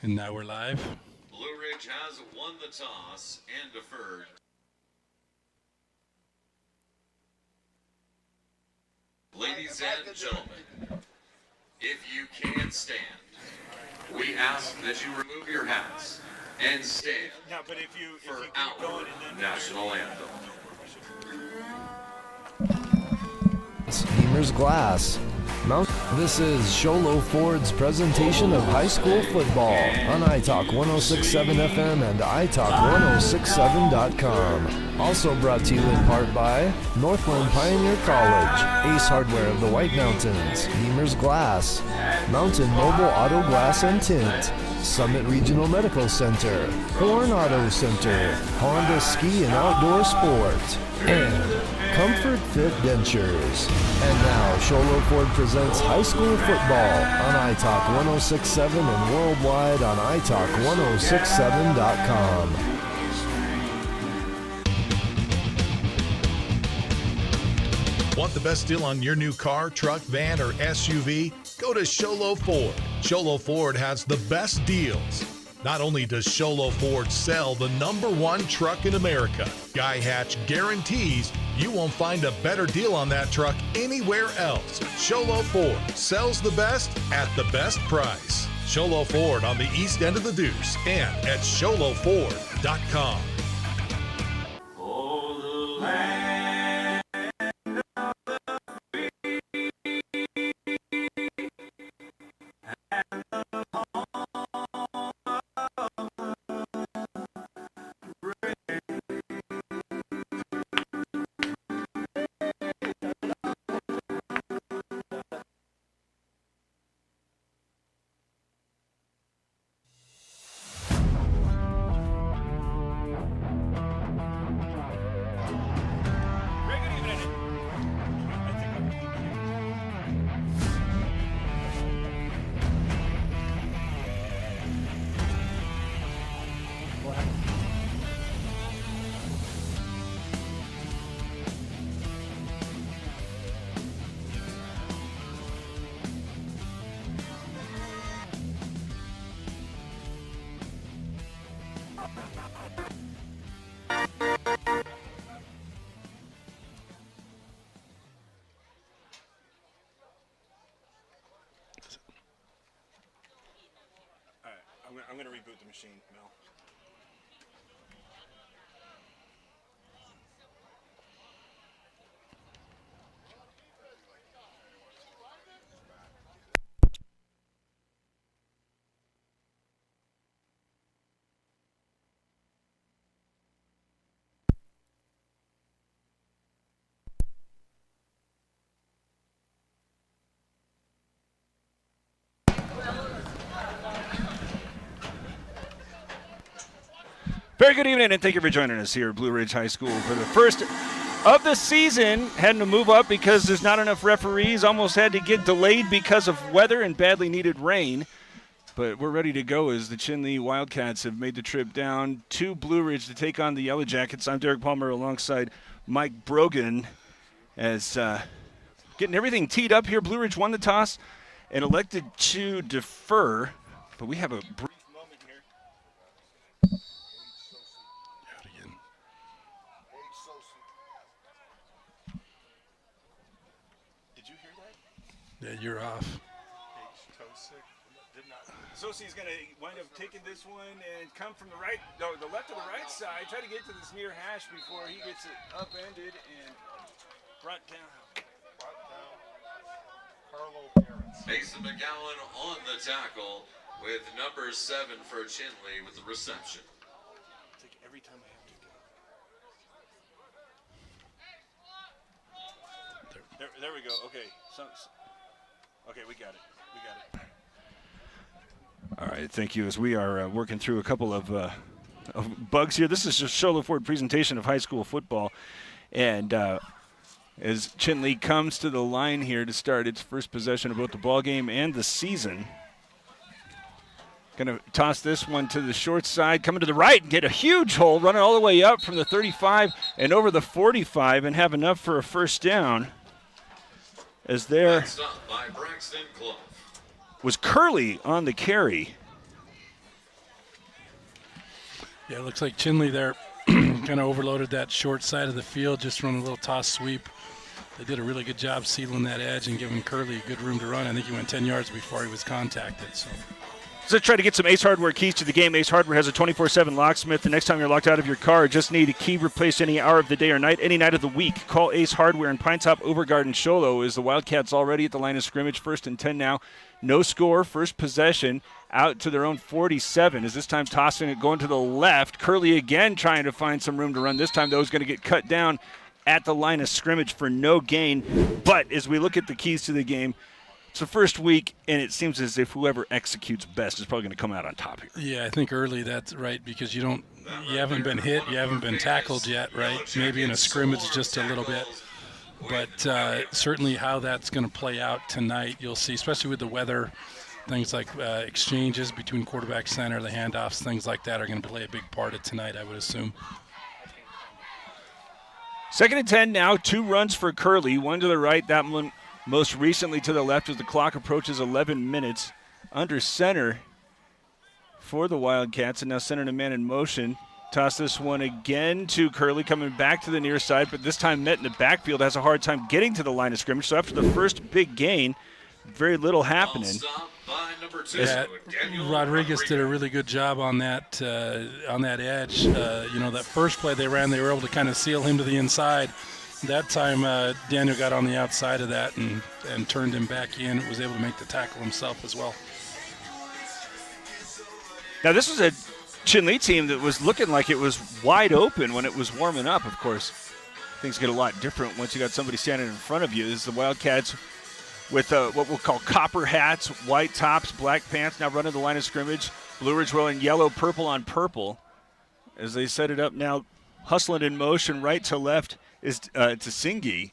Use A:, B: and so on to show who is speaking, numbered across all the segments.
A: And now we're live.
B: Blue Ridge has won the toss and deferred. Ladies and gentlemen, if you can stand, we ask that you remove your hats and stand for our national anthem.
C: Beamer's Glass. This is Sholo Ford's presentation of high school football on iTalk 106.7 FM and iTalk1067.com. Also brought to you in part by Northland Pioneer College, Ace Hardware of the White Mountains, Beamer's Glass, Mountain Mobile Auto Glass and Tint, Summit Regional Medical Center, Horn Auto Center, Honda Ski and Outdoor Sport, and Comfort Fit Dentures. And now, Sholo Ford presents high school football on iTalk 106.7 and worldwide on iTalk1067.com.
D: Want the best deal on your new car, truck, van, or SUV? Go to Sholo Ford. Sholo Ford has the best deals. Not only does Sholo Ford sell the #1 truck in America, Guy Hatch guarantees you won't find a better deal on that truck anywhere else. Sholo Ford sells the best at the best price. Sholo Ford on the east end of the Deuce and at SholoFord.com.
B: For the land of the free and the home of the brave.
E: I'm going to reboot the machine, Mel.
F: Very good evening, and thank you for joining us here at Blue Ridge High School for the first of the season. Had to move up because there's not enough referees. Almost had to get delayed because of weather and badly needed rain. But we're ready to go as the Chinle Wildcats have made the trip down to Blue Ridge to take on the Yellowjackets. I'm Derek Palmer alongside Mike Brogan as getting everything teed up here. Blue Ridge won the toss and elected to defer. But we have a brief moment here.
A: Yeah, you're off.
F: Sosi's going to wind up taking this one and come from the right, no, the left to the right side, try to get to this near hash before he gets it upended and brought down.
B: Mason McGowan on the tackle with number 7 for Chinley with the reception.
F: It's like every time I have to go. There we go. Okay. Okay, we got it. All right, thank you. As we are working through a couple of bugs here. This is just Sholo Ford presentation of high school football. And as Chinley comes to the line here to start its first possession of both the ball game and the season. Going to toss this one to the short side, coming to the right and get a huge hole, running all the way up from the 35 and over the 45 and have enough for a first down. As there was Curley on the carry.
A: Yeah, it looks like Chinley there kind of overloaded that short side of the field, just running a little toss sweep. They did a really good job sealing that edge and giving Curley good room to run. I think he went 10 yards before he was contacted. So
F: let's try to get some Ace Hardware keys to the game. Ace Hardware has a 24/7 locksmith. The next time you're locked out of your car, just need a key replaced any hour of the day or night, any night of the week. Call Ace Hardware in Pinetop, Overgarden, Sholo. Is the Wildcats already at the line of scrimmage? 1st and 10 now. No score, first possession, out to their own 47. Is this time tossing it, going to the left. Curley again trying to find some room to run. This time, though, is going to get cut down at the line of scrimmage for no gain. But as we look at the keys to the game, it's the first week, and it seems as if whoever executes best is probably going to come out on top here.
A: yeah, I think early that's right, because you haven't been hit, you haven't been tackled yet, right? Maybe in a scrimmage just a little bit. But certainly how that's going to play out tonight, you'll see, especially with the weather, things like exchanges between quarterback center, the handoffs, things like that are going to play a big part of tonight, I would assume.
F: 2nd and 10 now, 2 runs for Curley, one to the right, that one most recently to the left as the clock approaches 11 minutes. Under center for the Wildcats, and now center to man in motion. Toss this one again to Curley, coming back to the near side, but this time met in the backfield, has a hard time getting to the line of scrimmage. So after the first big gain, very little happening.
A: Yeah, Rodriguez did a really good job on that edge. That first play they ran, they were able to kind of seal him to the inside. That time, Daniel got on the outside of that and turned him back in. Was able to make the tackle himself as well.
F: Now this was a Chinle team that was looking like it was wide open when it was warming up. Of course, things get a lot different once you got somebody standing in front of you. This is the Wildcats with what we'll call copper hats, white tops, black pants, now running the line of scrimmage. Blue Ridge rolling yellow, purple on purple as they set it up now, hustling in motion right to left is Tsingi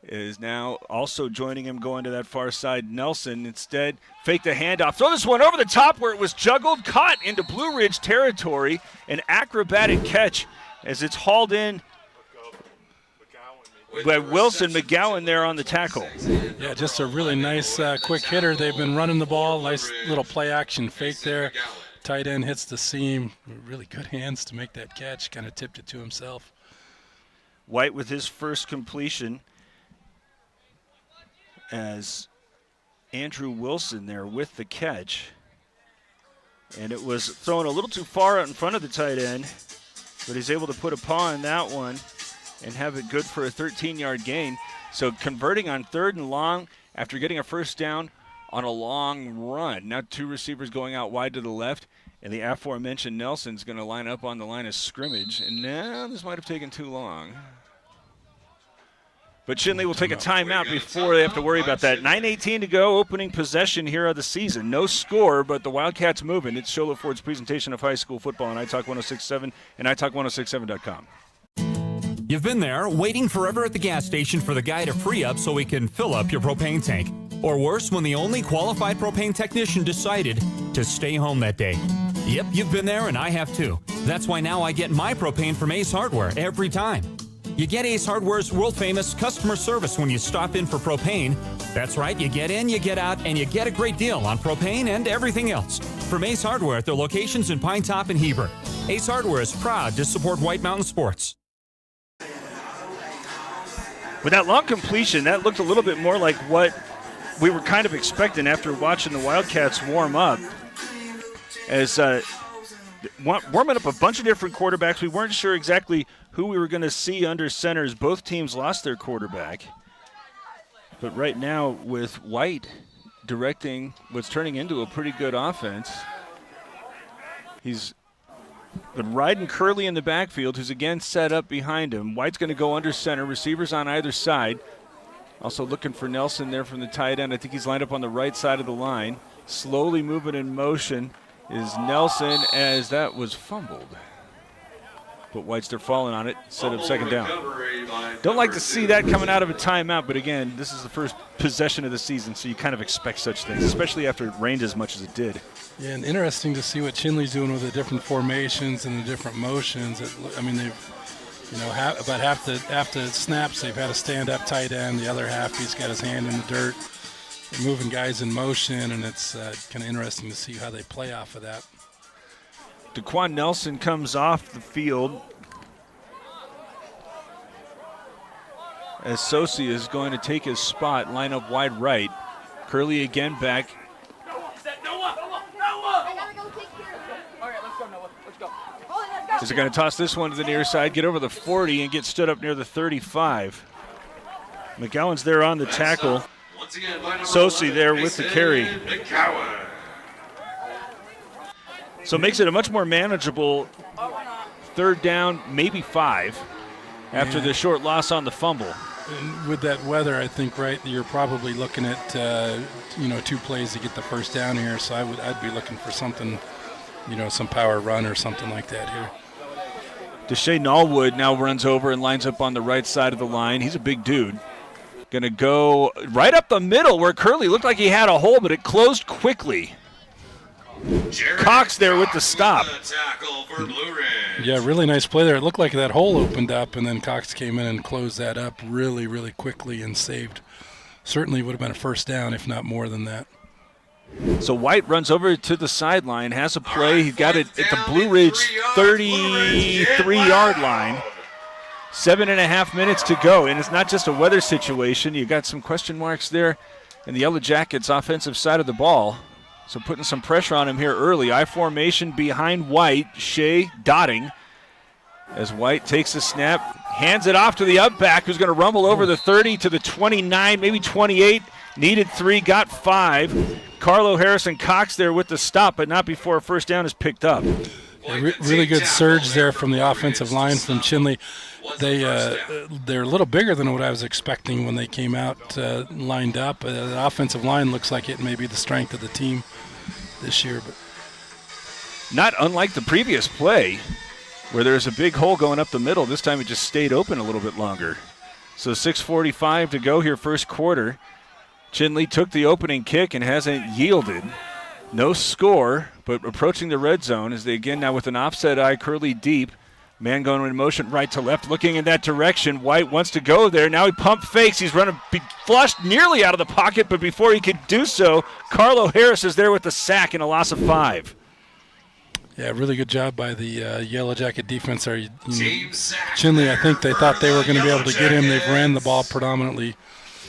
F: is now also joining him, going to that far side. Nelson instead faked the handoff. Throw this one over the top where it was juggled, caught into Blue Ridge territory. An acrobatic catch as it's hauled in by Wilson. McGowan there on the tackle.
A: Yeah, just a really nice quick hitter. They've been running the ball. Nice little play action fake there. Tight end hits the seam. Really good hands to make that catch. Kind of tipped it to himself.
F: White with his first completion as Andrew Wilson there with the catch. And it was thrown a little too far out in front of the tight end, but he's able to put a paw on that one and have it good for a 13-yard gain. So converting on 3rd and long after getting a first down on a long run. Now 2 receivers going out wide to the left, and the aforementioned Nelson's going to line up on the line of scrimmage. And now this might have taken too long. But Chinley will take a timeout before they have to worry about that. 9:18 to go, opening possession here of the season. No score, but the Wildcats moving. It's Sholo Ford's presentation of high school football on iTalk 106.7 and iTalk1067.com.
G: You've been there, waiting forever at the gas station for the guy to free up so he can fill up your propane tank. Or worse, when the only qualified propane technician decided to stay home that day. Yep, you've been there, and I have too. That's why now I get my propane from Ace Hardware every time. You get Ace Hardware's world-famous customer service when you stop in for propane. That's right, you get in, you get out, and you get a great deal on propane and everything else. From Ace Hardware at their locations in Pinetop and Heber. Ace Hardware is proud to support White Mountain Sports.
F: With that long completion, that looked a little bit more like what we were kind of expecting after watching the Wildcats warm up. As warming up a bunch of different quarterbacks, we weren't sure exactly who we were going to see under centers. Both teams lost their quarterback. But right now, with White directing what's turning into a pretty good offense, he's been riding Curley in the backfield, who's again set up behind him. White's going to go under center, receivers on either side. Also looking for Nelson there from the tight end. I think he's lined up on the right side of the line. Slowly moving in motion is Nelson as that was fumbled. But White's there falling on it, set up second down. Don't like to see that coming out of a timeout, but again, this is the first possession of the season, so you kind of expect such things, especially after it rained as much as it did.
A: Yeah, and interesting to see what Chinley's doing with the different formations and the different motions. I mean, they've, about half the snaps they've had a stand-up tight end. The other half he's got his hand in the dirt. They're moving guys in motion, and it's kind of interesting to see how they play off of that.
F: DeQuan Nelson comes off the field as Sosi is going to take his spot, line up wide right. Curley again back. Is he going to toss this one to the near side, get over the 40, and get stood up near the 35? McGowan's there on the tackle. Sosi there with the carry. So it makes it a much more manageable third down, maybe 5, after the short loss on the fumble.
A: And with that weather, I think, right, you're probably looking at, 2 plays to get the first down here. So I'd be looking for something, some power run or something like that here.
F: Deshae Nallwood now runs over and lines up on the right side of the line. He's a big dude. Going to go right up the middle where Curley looked like he had a hole, but it closed quickly. Cox there with the stop.
A: Yeah, really nice play there. It looked like that hole opened up, and then Cox came in and closed that up really, really quickly and saved. Certainly would have been a first down, if not more than that.
F: So White runs over to the sideline, has a play. He got it at the Blue Ridge 33-yard line. 7.5 minutes to go, and it's not just a weather situation. You got some question marks there in the Yellowjackets' offensive side of the ball. So putting some pressure on him here early. I formation behind White. Shea dotting as White takes the snap, hands it off to the up back, who's going to rumble over the 30 to the 29, maybe 28. Needed 3, got 5. Carlo Harrison Cox there with the stop, but not before a first down is picked up.
A: Really good surge there from the offensive line from Chinley. They're a little bigger than what I was expecting when they came out lined up. The offensive line looks like it may be the strength of the team this year. But
F: not unlike the previous play where there's a big hole going up the middle. This time it just stayed open a little bit longer. So 6:45 to go here, first quarter. Chinley took the opening kick and hasn't yielded. No score, but approaching the red zone as they again now with an offset eye, Curley deep. Man going in motion right to left, looking in that direction. White wants to go there. Now he pump fakes. He's running flushed nearly out of the pocket, but before he could do so, Carlo Harris is there with the sack and a loss of 5.
A: Yeah, really good job by the Yellow Jacket defense there. Chinley, I think they thought they were going to be able to get him. They've ran the ball predominantly,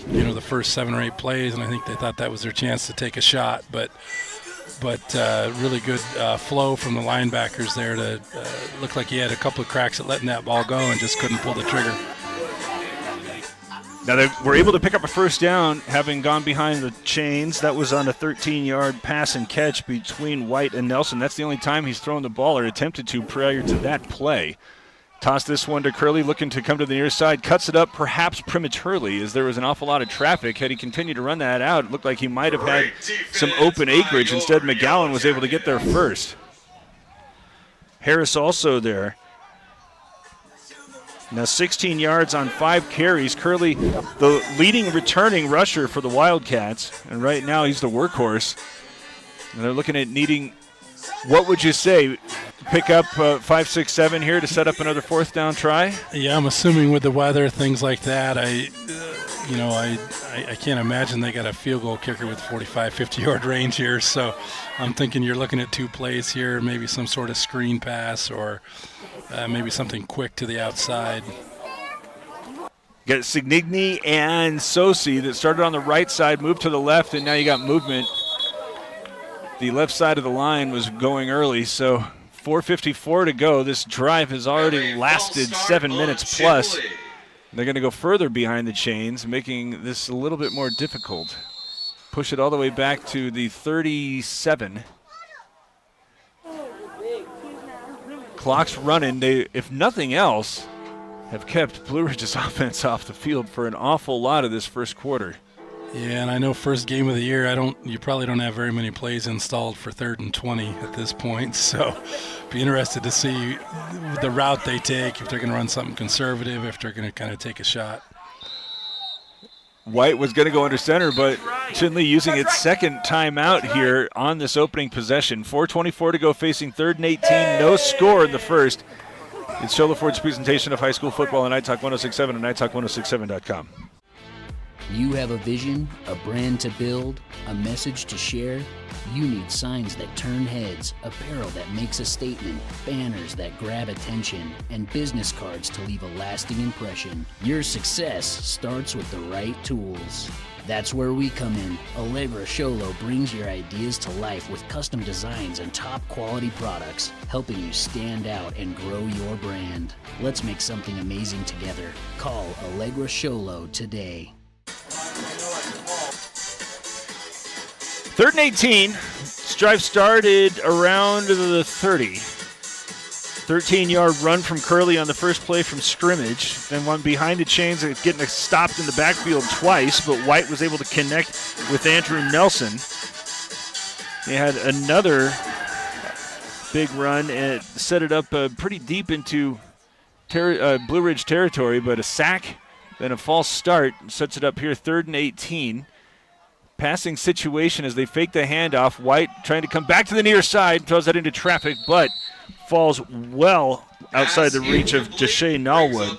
A: the first 7 or 8 plays, and I think they thought that was their chance to take a shot. But really good flow from the linebackers there to look like he had a couple of cracks at letting that ball go and just couldn't pull the trigger.
F: Now they were able to pick up a first down having gone behind the chains. That was on a 13-yard pass and catch between White and Nelson. That's the only time he's thrown the ball or attempted to prior to that play. Toss this one to Curley, looking to come to the near side. Cuts it up perhaps prematurely as there was an awful lot of traffic. Had he continued to run that out, it looked like he might have had some open acreage. Instead, McGowan was able to get there first. Harris also there. Now 16 yards on 5 carries. Curley, the leading returning rusher for the Wildcats. And right now he's the workhorse. And they're looking at needing, what would you say, pick up 5, 6, 7 here to set up another fourth down try?
A: Yeah, I'm assuming with the weather, things like that, I can't imagine they got a field goal kicker with 45, 50-yard range here. So I'm thinking you're looking at 2 plays here, maybe some sort of screen pass or maybe something quick to the outside.
F: You got Sigigny and Sosi that started on the right side, moved to the left, and now you got movement. The left side of the line was going early, so 4:54 to go. This drive has already lasted 7 minutes plus. They're going to go further behind the chains, making this a little bit more difficult. Push it all the way back to the 37. Clock's running. They, if nothing else, have kept Blue Ridge's offense off the field for an awful lot of this first quarter.
A: Yeah, and I know first game of the year, you probably don't have very many plays installed for 3rd and 20 at this point. So be interested to see the route they take, if they're going to run something conservative, if they're going to kind of take a shot.
F: White was going to go under center, but Chinley using its second timeout here on this opening possession. 4:24 to go, facing 3rd and 18. No score in the first. It's Shola Ford's presentation of high school football on iTalk 106.7 and iTalk1067.com.
H: You have a vision, a brand to build, A message to share? You need signs that turn heads, apparel that makes a statement, banners that grab attention, and business cards to leave a lasting impression. Your success starts with the right tools. That's where we come in. Allegra Sholo brings your ideas to life with custom designs and top quality products, helping you stand out and grow your brand. Let's make something amazing together. Call Allegra Sholo today.
F: 3rd and 18. This drive started around the 30. 13-yard run from Curley on the first play from scrimmage. Then one behind the chains, getting stopped in the backfield twice, but White was able to connect with Andrew Nelson. They had another big run and set it up pretty deep into Blue Ridge territory, but a sack, then a false start sets it up here, 3rd and 18. Passing situation as they fake the handoff. White trying to come back to the near side, throws that into traffic, but falls well outside the reach of Deshae Nallwood.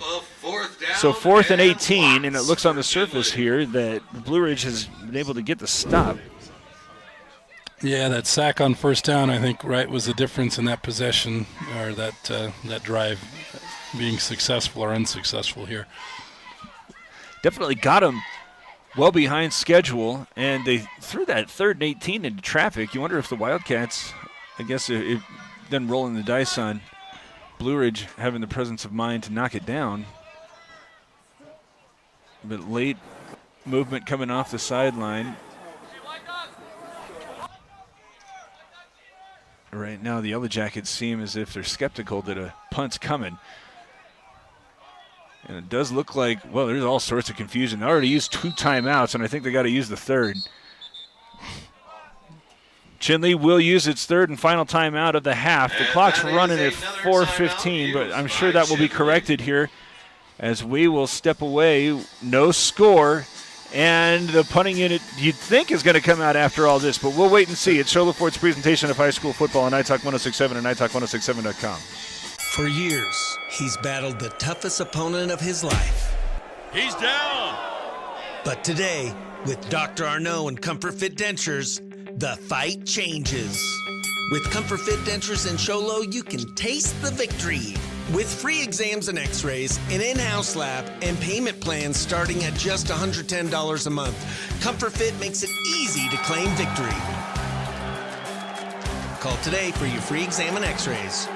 F: So 4th and 18, and it looks on the surface here that Blue Ridge has been able to get the stop.
A: Yeah, that sack on first down, I think, right, was the difference in that possession, or that drive being successful or unsuccessful here.
F: Definitely got him well behind schedule, and they threw that 3rd and 18 into traffic. You wonder if the Wildcats, I guess, then rolling the dice on Blue Ridge having the presence of mind to knock it down. But late movement coming off the sideline. Right now, the Yellowjackets seem as if they're skeptical that a punt's coming. And it does look like, well, there's all sorts of confusion. They already used 2 timeouts, and I think they got to use the 3rd. Chinley will use its 3rd and final timeout of the half. The clock's running at 4:15, but I'm sure that will be corrected here as we will step away. No score, and the punting unit you'd think is going to come out after all this, but we'll wait and see. It's Sholo Ford's presentation of high school football on iTalk 106.7 and iTalk106.7.com.
I: For years, he's battled the toughest opponent of his life.
J: He's down!
I: But today, with Dr. Arnaud and Comfort Fit Dentures, the fight changes. With Comfort Fit Dentures and Sholo, you can taste the victory. With free exams and x-rays, an in-house lab, and payment plans starting at just $110 a month, Comfort Fit makes it easy to claim victory. Call today for your free exam and x-rays.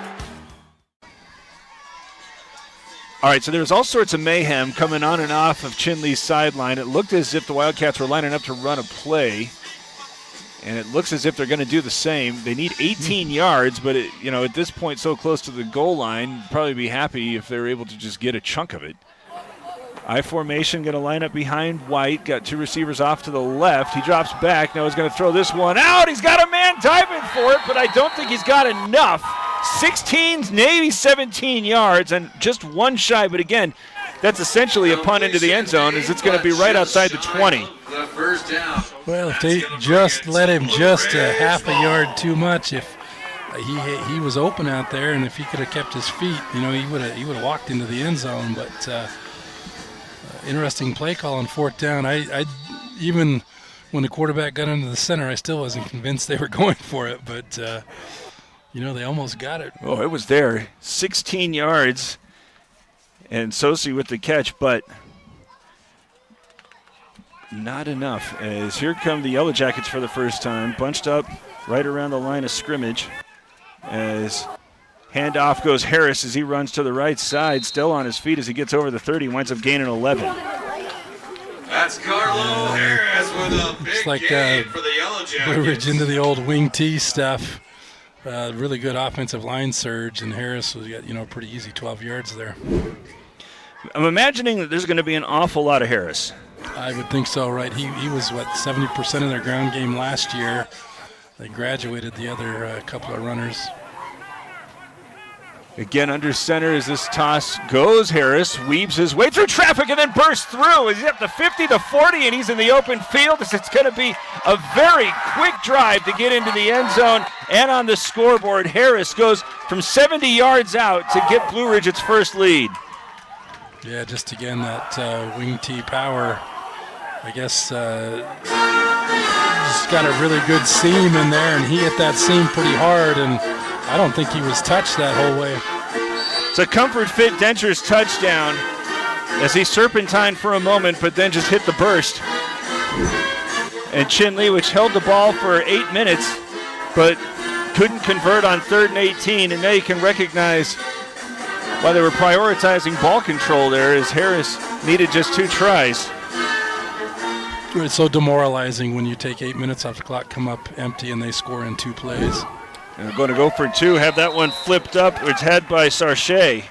F: All right, so there was all sorts of mayhem coming on and off of Chinley's sideline. It looked as if the Wildcats were lining up to run a play, and it looks as if they're going to do the same. They need 18 yards, but at this point, so close to the goal line, probably be happy if they were able to just get a chunk of it. I formation going to line up behind White. Got 2 receivers off to the left. He drops back. Now he's going to throw this one out. He's got a man diving for it, but I don't think he's got enough. 16, maybe 17 yards, and just one shy. But again, that's essentially a punt into the end zone, as it's going to be right outside the 20.
A: Well, if they just let him just a half a yard too much, if he was open out there, and if he could have kept his feet, he would have walked into the end zone. But interesting play call on 4th down. I even when the quarterback got into the center, I still wasn't convinced they were going for it, but. They almost got it.
F: Oh, it was there. 16 yards. And Sosi with the catch, but not enough. As here come the Yellowjackets for the first time. Bunched up right around the line of scrimmage. As handoff goes Harris as he runs to the right side. Still on his feet as he gets over the 30. Winds up gaining 11.
B: That's Carlo Harris with a big gain for the Yellowjackets.
A: Blue Ridge into the old wing T stuff. Really good offensive line surge, and Harris was got pretty easy 12 yards there.
F: I'm imagining that there's going to be an awful lot of Harris.
A: I would think so, right? He was 70% of their ground game last year. They graduated the other couple of runners.
F: Again, under center as this toss goes. Harris weaves his way through traffic and then bursts through. He's at the 50, the 40, and he's in the open field. It's going to be a very quick drive to get into the end zone. And on the scoreboard, Harris goes from 70 yards out to get Blue Ridge its first lead.
A: Yeah, just again that wing T power. I guess just got a really good seam in there, and he hit that seam pretty hard, and I don't think he was touched that whole way.
F: It's a Comfort Fit Dentures touchdown as he serpentined for a moment, but then just hit the burst. And Chinley, which held the ball for 8 minutes, but couldn't convert on 3rd and 18, and now you can recognize why they were prioritizing ball control there, as Harris needed just 2 tries.
A: It's so demoralizing when you take 8 minutes off the clock, come up empty, and they score in 2 plays.
F: And they're going to go for 2, have that one flipped up. It's had by Sarche.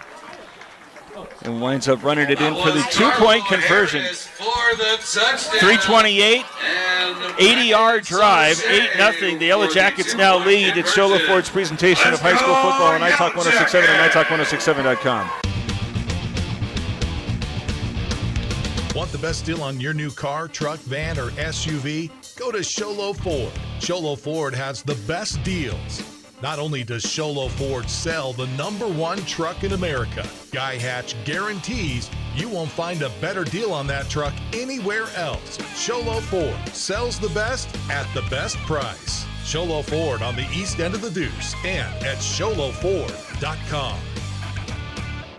F: And winds up running it in for the 2-point conversion. 3:28, 80-yard drive, 8-0. The Yellowjackets now lead. It's Show Ford's presentation of high school football on iTalk 1067 and iTalk1067.com.
D: Want the best deal on your new car, truck, van, or SUV? Go to Sholo Ford. Sholo Ford has the best deals. Not only does Sholo Ford sell the #1 truck in America, Guy Hatch guarantees you won't find a better deal on that truck anywhere else. Sholo Ford sells the best at the best price. Sholo Ford on the east end of the Deuce and at SholoFord.com.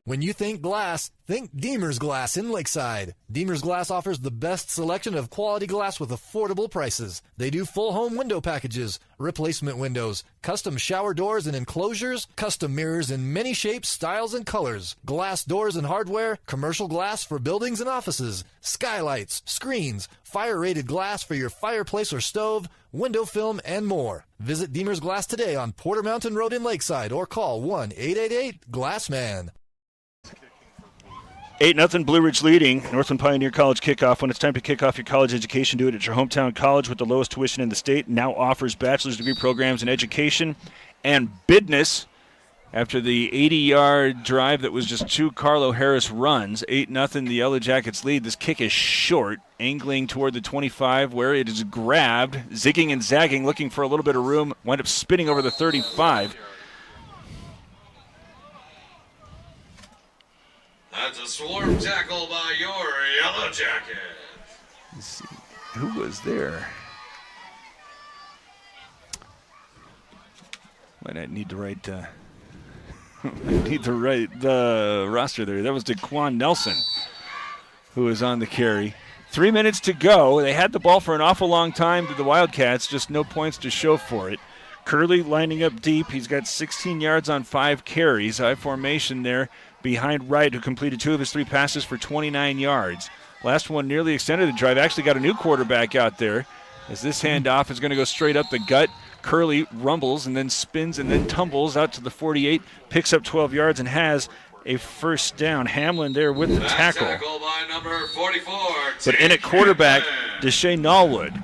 C: When you think glass, think Deemer's Glass in Lakeside. Deemer's Glass offers the best selection of quality glass with affordable prices. They do full home window packages, replacement windows, custom shower doors and enclosures, custom mirrors in many shapes, styles, and colors, glass doors and hardware, commercial glass for buildings and offices, skylights, screens, fire-rated glass for your fireplace or stove, window film, and more. Visit Deemer's Glass today on Porter Mountain Road in Lakeside or call 1-888-GLASSMAN.
F: 8-0, Blue Ridge leading. Northland Pioneer College kickoff. When it's time to kick off your college education, do it at your hometown college with the lowest tuition in the state. Now offers bachelor's degree programs in education and business. After the 80-yard drive that was just 2 Carlo Harris runs, 8-0, the Yellowjackets lead. This kick is short, angling toward the 25, where it is grabbed, zigging and zagging, looking for a little bit of room, wind up spinning over the 35.
B: That's a swarm tackle by your Yellowjackets.
F: Let's see who was there. Might I need to write the roster there. That was DeQuan Nelson who was on the carry. 3 minutes to go. They had the ball for an awful long time to the Wildcats, just no points to show for it. Curley lining up deep. He's got 16 yards on 5 carries. High formation there behind Wright, who completed 2 of his 3 passes for 29 yards. Last one nearly extended the drive. Actually got a new quarterback out there, as this handoff is going to go straight up the gut. Curley rumbles and then spins and then tumbles out to the 48, picks up 12 yards and has a first down. Hamlin there with the tackle.
B: Tackle by number 44.
F: But in at quarterback, Deshae Norwood.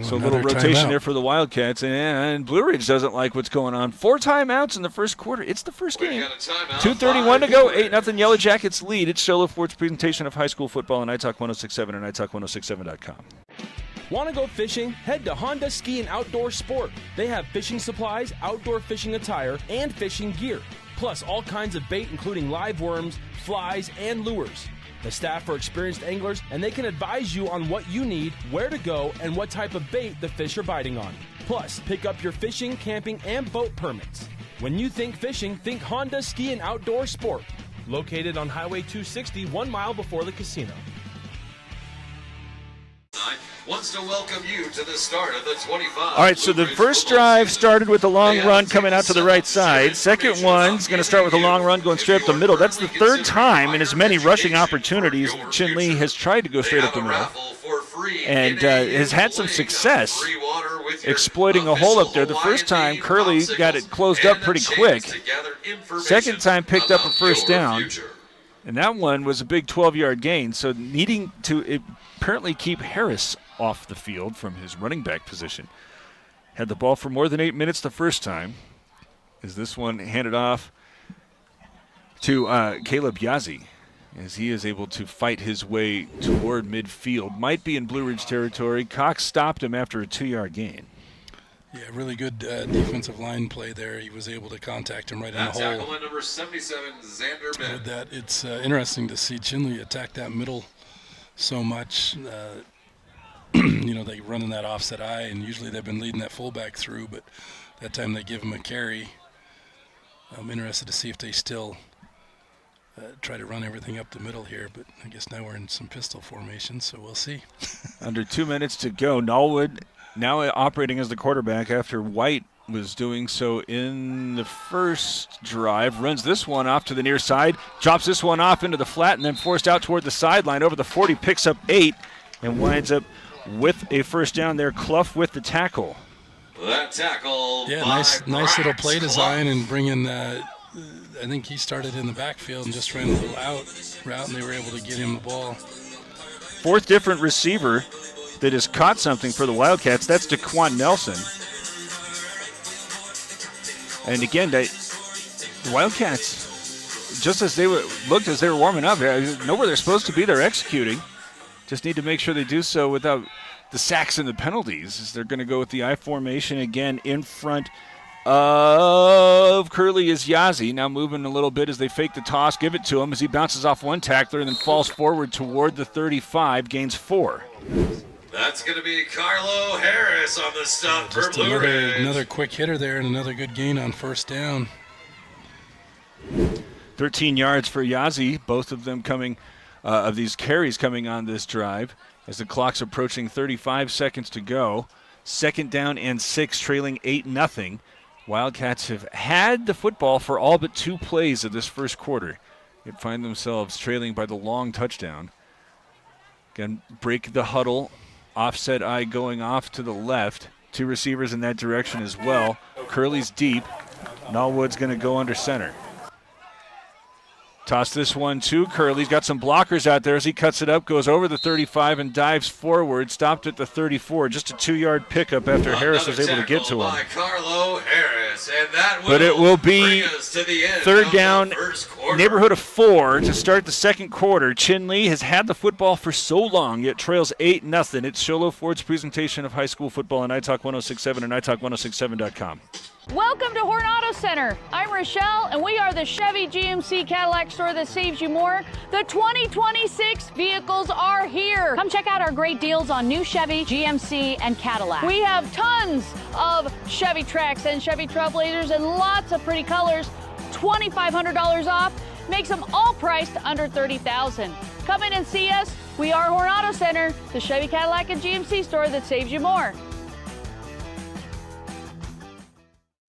F: So a little
A: Another
F: rotation
A: timeout
F: there for the Wildcats, and Blue Ridge doesn't like what's going on. 4 timeouts in the first quarter. It's the first
B: We've
F: game.
B: got a timeout.
F: 2:31 to go. 8-0 Yellowjackets lead. It's Show Ford's presentation of high school football on iTalk 1067 and iTalk1067.com.
J: Want to go fishing? Head to Honda Ski and Outdoor Sport. They have fishing supplies, outdoor fishing attire, and fishing gear. Plus all kinds of bait, including live worms, flies, and lures. The staff are experienced anglers, and they can advise you on what you need, where to go, and what type of bait the fish are biting on. Plus, pick up your fishing, camping, and boat permits. When you think fishing, think Honda Ski and Outdoor Sport. Located on Highway 260, 1 mile before the casino.
B: Wants to welcome you to the start of the 25.
F: All right, so the first drive started with a long run coming out to the right side. Second one's going to start with a long run going straight up the middle. That's the 3rd time in as many rushing opportunities Chinley has tried to go straight up the middle and has had some success exploiting a hole up there. The first time, Curley got it closed up pretty quick. Second time, picked up a first down. And that one was a big 12-yard gain, so needing to apparently keep Harris off the field from his running back position. Had the ball for more than 8 minutes the first time. Is this one handed off to Caleb Yazzie, as he is able to fight his way toward midfield. Might be in Blue Ridge territory. Cox stopped him after a 2-yard gain.
A: Yeah, really good defensive line play there. He was able to contact him right in the hole.
B: Tackle by number 77, Xander Ben.
A: With that, it's interesting to see Chinley attack that middle so much. they run in that offset eye, and usually they've been leading that fullback through, but that time they give him a carry. I'm interested to see if they still try to run everything up the middle here, but I guess now we're in some pistol formation, so we'll see.
F: Under 2 minutes to go. Norwood now operating as the quarterback after White was doing so in the first drive. Runs this one off to the near side, drops this one off into the flat, and then forced out toward the sideline over the 40, picks up 8, and winds up with a first down there. Clough with the tackle.
B: That tackle.
A: Yeah, nice little play design and bringing. I think he started in the backfield and just ran a little out route, and they were able to get him the ball.
F: Fourth different receiver that has caught something for the Wildcats. That's DeQuan Nelson. And again, the Wildcats, just as they looked as they were warming up, know where they're supposed to be. They're executing. Just need to make sure they do so without the sacks and the penalties, as they're going to go with the I formation again. In front of Curley is Yazzie, now moving a little bit as they fake the toss, give it to him as he bounces off one tackler and then falls forward toward the 35, gains 4.
B: That's going to be Carlo Harris on the stop for
A: Just
B: Blue Ridge.
A: another quick hitter there and another good gain on first down.
F: 13 yards for Yazzie, both of them coming, of these carries coming on this drive as the clock's approaching 35 seconds to go. 2nd down and 6, trailing 8-0. Wildcats have had the football for all but 2 plays of this first quarter. They find themselves trailing by the long touchdown. Again, break the huddle. Offset eye going off to the left. 2 receivers in that direction as well. Curley's deep. Norwood's going to go under center. Toss this one to Curley. He's got some blockers out there as he cuts it up, goes over the 35 and dives forward. Stopped at the 34. Just a 2-yard pickup after Harris was able to get to him.
B: By Carlo Harris, and that
F: But it will be
B: bring us to the end
F: 3rd
B: of
F: down,
B: the first quarter.
F: neighborhood of 4 to start the second quarter. Chinley has had the football for so long, yet trails 8-0. It's Sholo Ford's presentation of high school football on iTalk 1067 and iTalk1067.com.
K: Welcome to Horn Auto Center. I'm Rochelle, and we are the Chevy GMC Cadillac store that saves you more. The 2026 vehicles are here. Come check out our great deals on new Chevy, GMC, and Cadillac. We have tons of Chevy Trax and Chevy Trailblazers and lots of pretty colors. $2,500 off makes them all priced under $30,000. Come in and see us. We are Horn Auto Center, the Chevy, Cadillac, and GMC store that saves you more.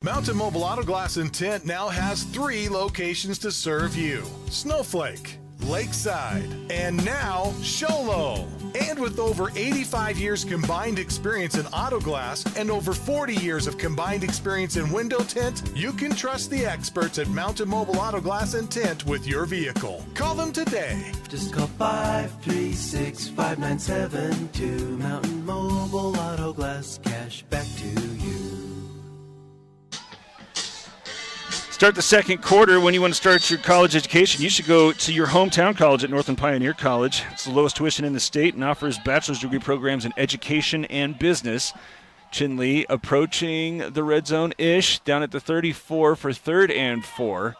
D: Mountain Mobile Auto Glass and Tint now has 3 locations to serve you: Snowflake, Lakeside, and now Sholo. And with over 85 years combined experience in auto glass and over 40 years of combined experience in window tint, you can trust the experts at Mountain Mobile Auto Glass and Tint with your vehicle. Call them today.
L: Just call 536-5972. Mountain Mobile Auto Glass, cash back to you.
F: Start the second quarter. When you want to start your college education, you should go to your hometown college at Northland Pioneer College. It's the lowest tuition in the state and offers bachelor's degree programs in education and business. Chinley approaching the red zone-ish, down at the 34 for 3rd and 4.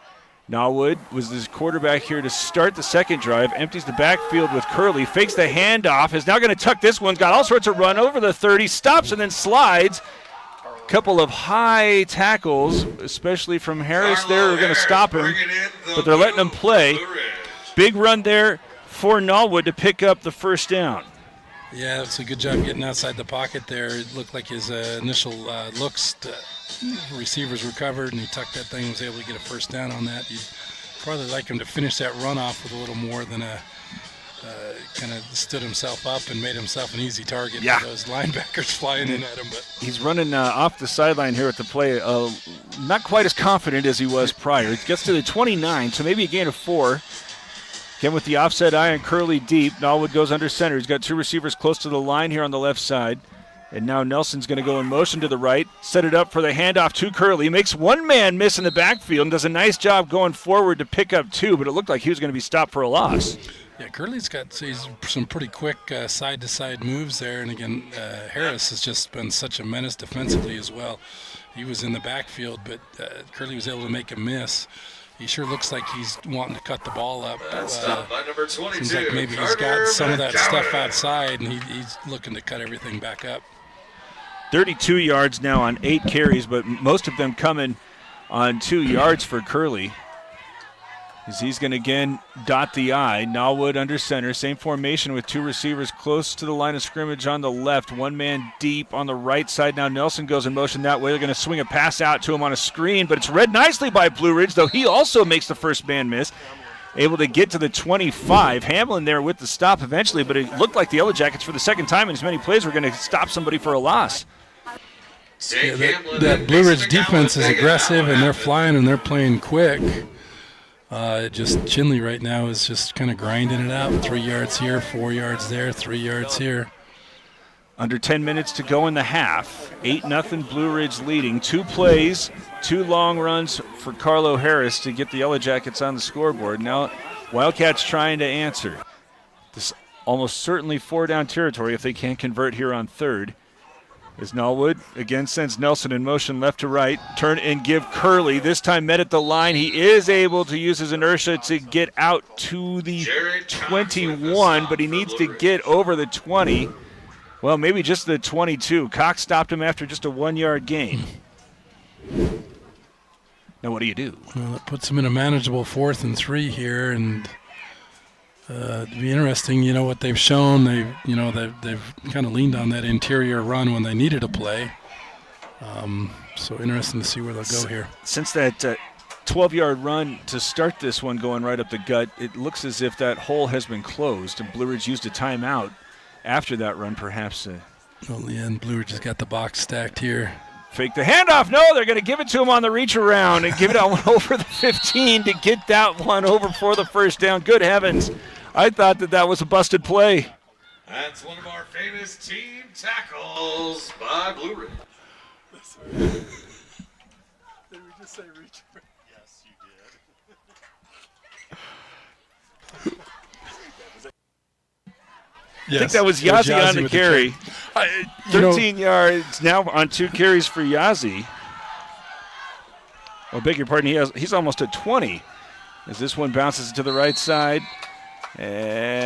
F: Norwood was his quarterback here to start the second drive, empties the backfield with Curley, fakes the handoff, is now going to tuck this one, got all sorts of run over the 30, stops and then slides. Couple of high tackles, especially from Harris there, are going to stop him, but they're letting him play. Big run there for Norwood to pick up the first down.
A: Yeah, it's a good job getting outside the pocket there. It looked like his initial looks, receivers recovered, and he tucked that thing and was able to get a first down on that. You'd probably like him to finish that run off with a little more than a kind of stood himself up and made himself an easy target for those linebackers flying in at him. But
F: he's running off the sideline here at the play, not quite as confident as he was prior. It gets to the 29, so maybe a gain of 4. Again with the offset eye and Curley deep. Norwood goes under center. He's got 2 receivers close to the line here on the left side. And now Nelson's going to go in motion to the right, set it up for the handoff to Curley. Makes one man miss in the backfield and does a nice job going forward to pick up 2, but it looked like he was going to be stopped for a loss.
A: Yeah, Curley's got some pretty quick side-to-side moves there. And again, Harris has just been such a menace defensively as well. He was in the backfield, but Curley was able to make a miss. He sure looks like he's wanting to cut the ball up.
B: Stopped by number 22.
A: Seems like maybe he's got some of that stuff outside, and he's looking to cut everything back up.
F: 32 yards now on 8 carries, but most of them coming on 2 yards for Curley. As he's going to again dot the I. Norwood under center. Same formation with 2 receivers close to the line of scrimmage on the left. 1 man deep on the right side. Now Nelson goes in motion that way. They're going to swing a pass out to him on a screen, but it's read nicely by Blue Ridge, though he also makes the first man miss. Able to get to the 25. Hamlin there with the stop eventually, but it looked like the Yellowjackets for the second time in as many plays were going to stop somebody for a loss.
A: Yeah, that Blue Ridge defense is aggressive, and they're flying and they're playing quick. Just Chinley right now is just kind of grinding it out. 3 yards here, 4 yards there, 3 yards here.
F: Under 10 minutes to go in the half. 8-0 Blue Ridge leading. 2 plays, 2 long runs for Carlo Harris to get the Yellowjackets on the scoreboard. Now Wildcats trying to answer. This almost certainly 4-down territory if they can't convert here on 3rd. As Norwood again sends Nelson in motion left to right. Turn and give Curley. This time met at the line. He is able to use his inertia to get out to the 21, but he needs to get over the 20. Well, maybe just the 22. Cox stopped him after just a 1-yard gain. Now what do you do?
A: Well, it puts him in a manageable 4th and 3 here, and it'd be interesting, what they've shown. They've kind of leaned on that interior run when they needed a play. So interesting to see where they'll go here.
F: Since that 12-yard run to start this one going right up the gut, it looks as if that hole has been closed, and Blue Ridge used a timeout after that run, perhaps.
A: Well, yeah, and Blue Ridge has got the box stacked here.
F: Fake the handoff. No, they're going to give it to him on the reach around and give it out over the 15 to get that one over for the first down. Good heavens. I thought that was a busted play.
B: That's one of our famous team tackles by Blue Ridge.
A: Did we just say reach?
E: Yes, you did.
F: I think that was Yazzie on the carry. 13 yards now on 2 carries for Yazzie. Oh, beg your pardon, he's almost at 20 as this one bounces to the right side. And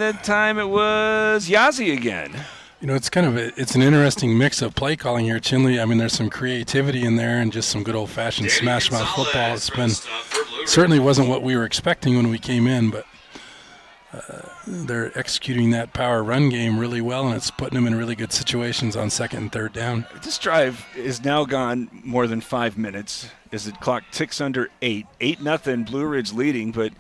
F: that time it was Yazzie again.
A: It's it's an interesting mix of play calling here, Chinley. I mean, there's some creativity in there and just some good old-fashioned smash mouth football. It's been certainly wasn't what we were expecting when we came in, but they're executing that power run game really well, and it's putting them in really good situations on 2nd and 3rd down.
F: This drive is now gone more than 5 minutes as the clock ticks under 8. 8-0 Blue Ridge leading, but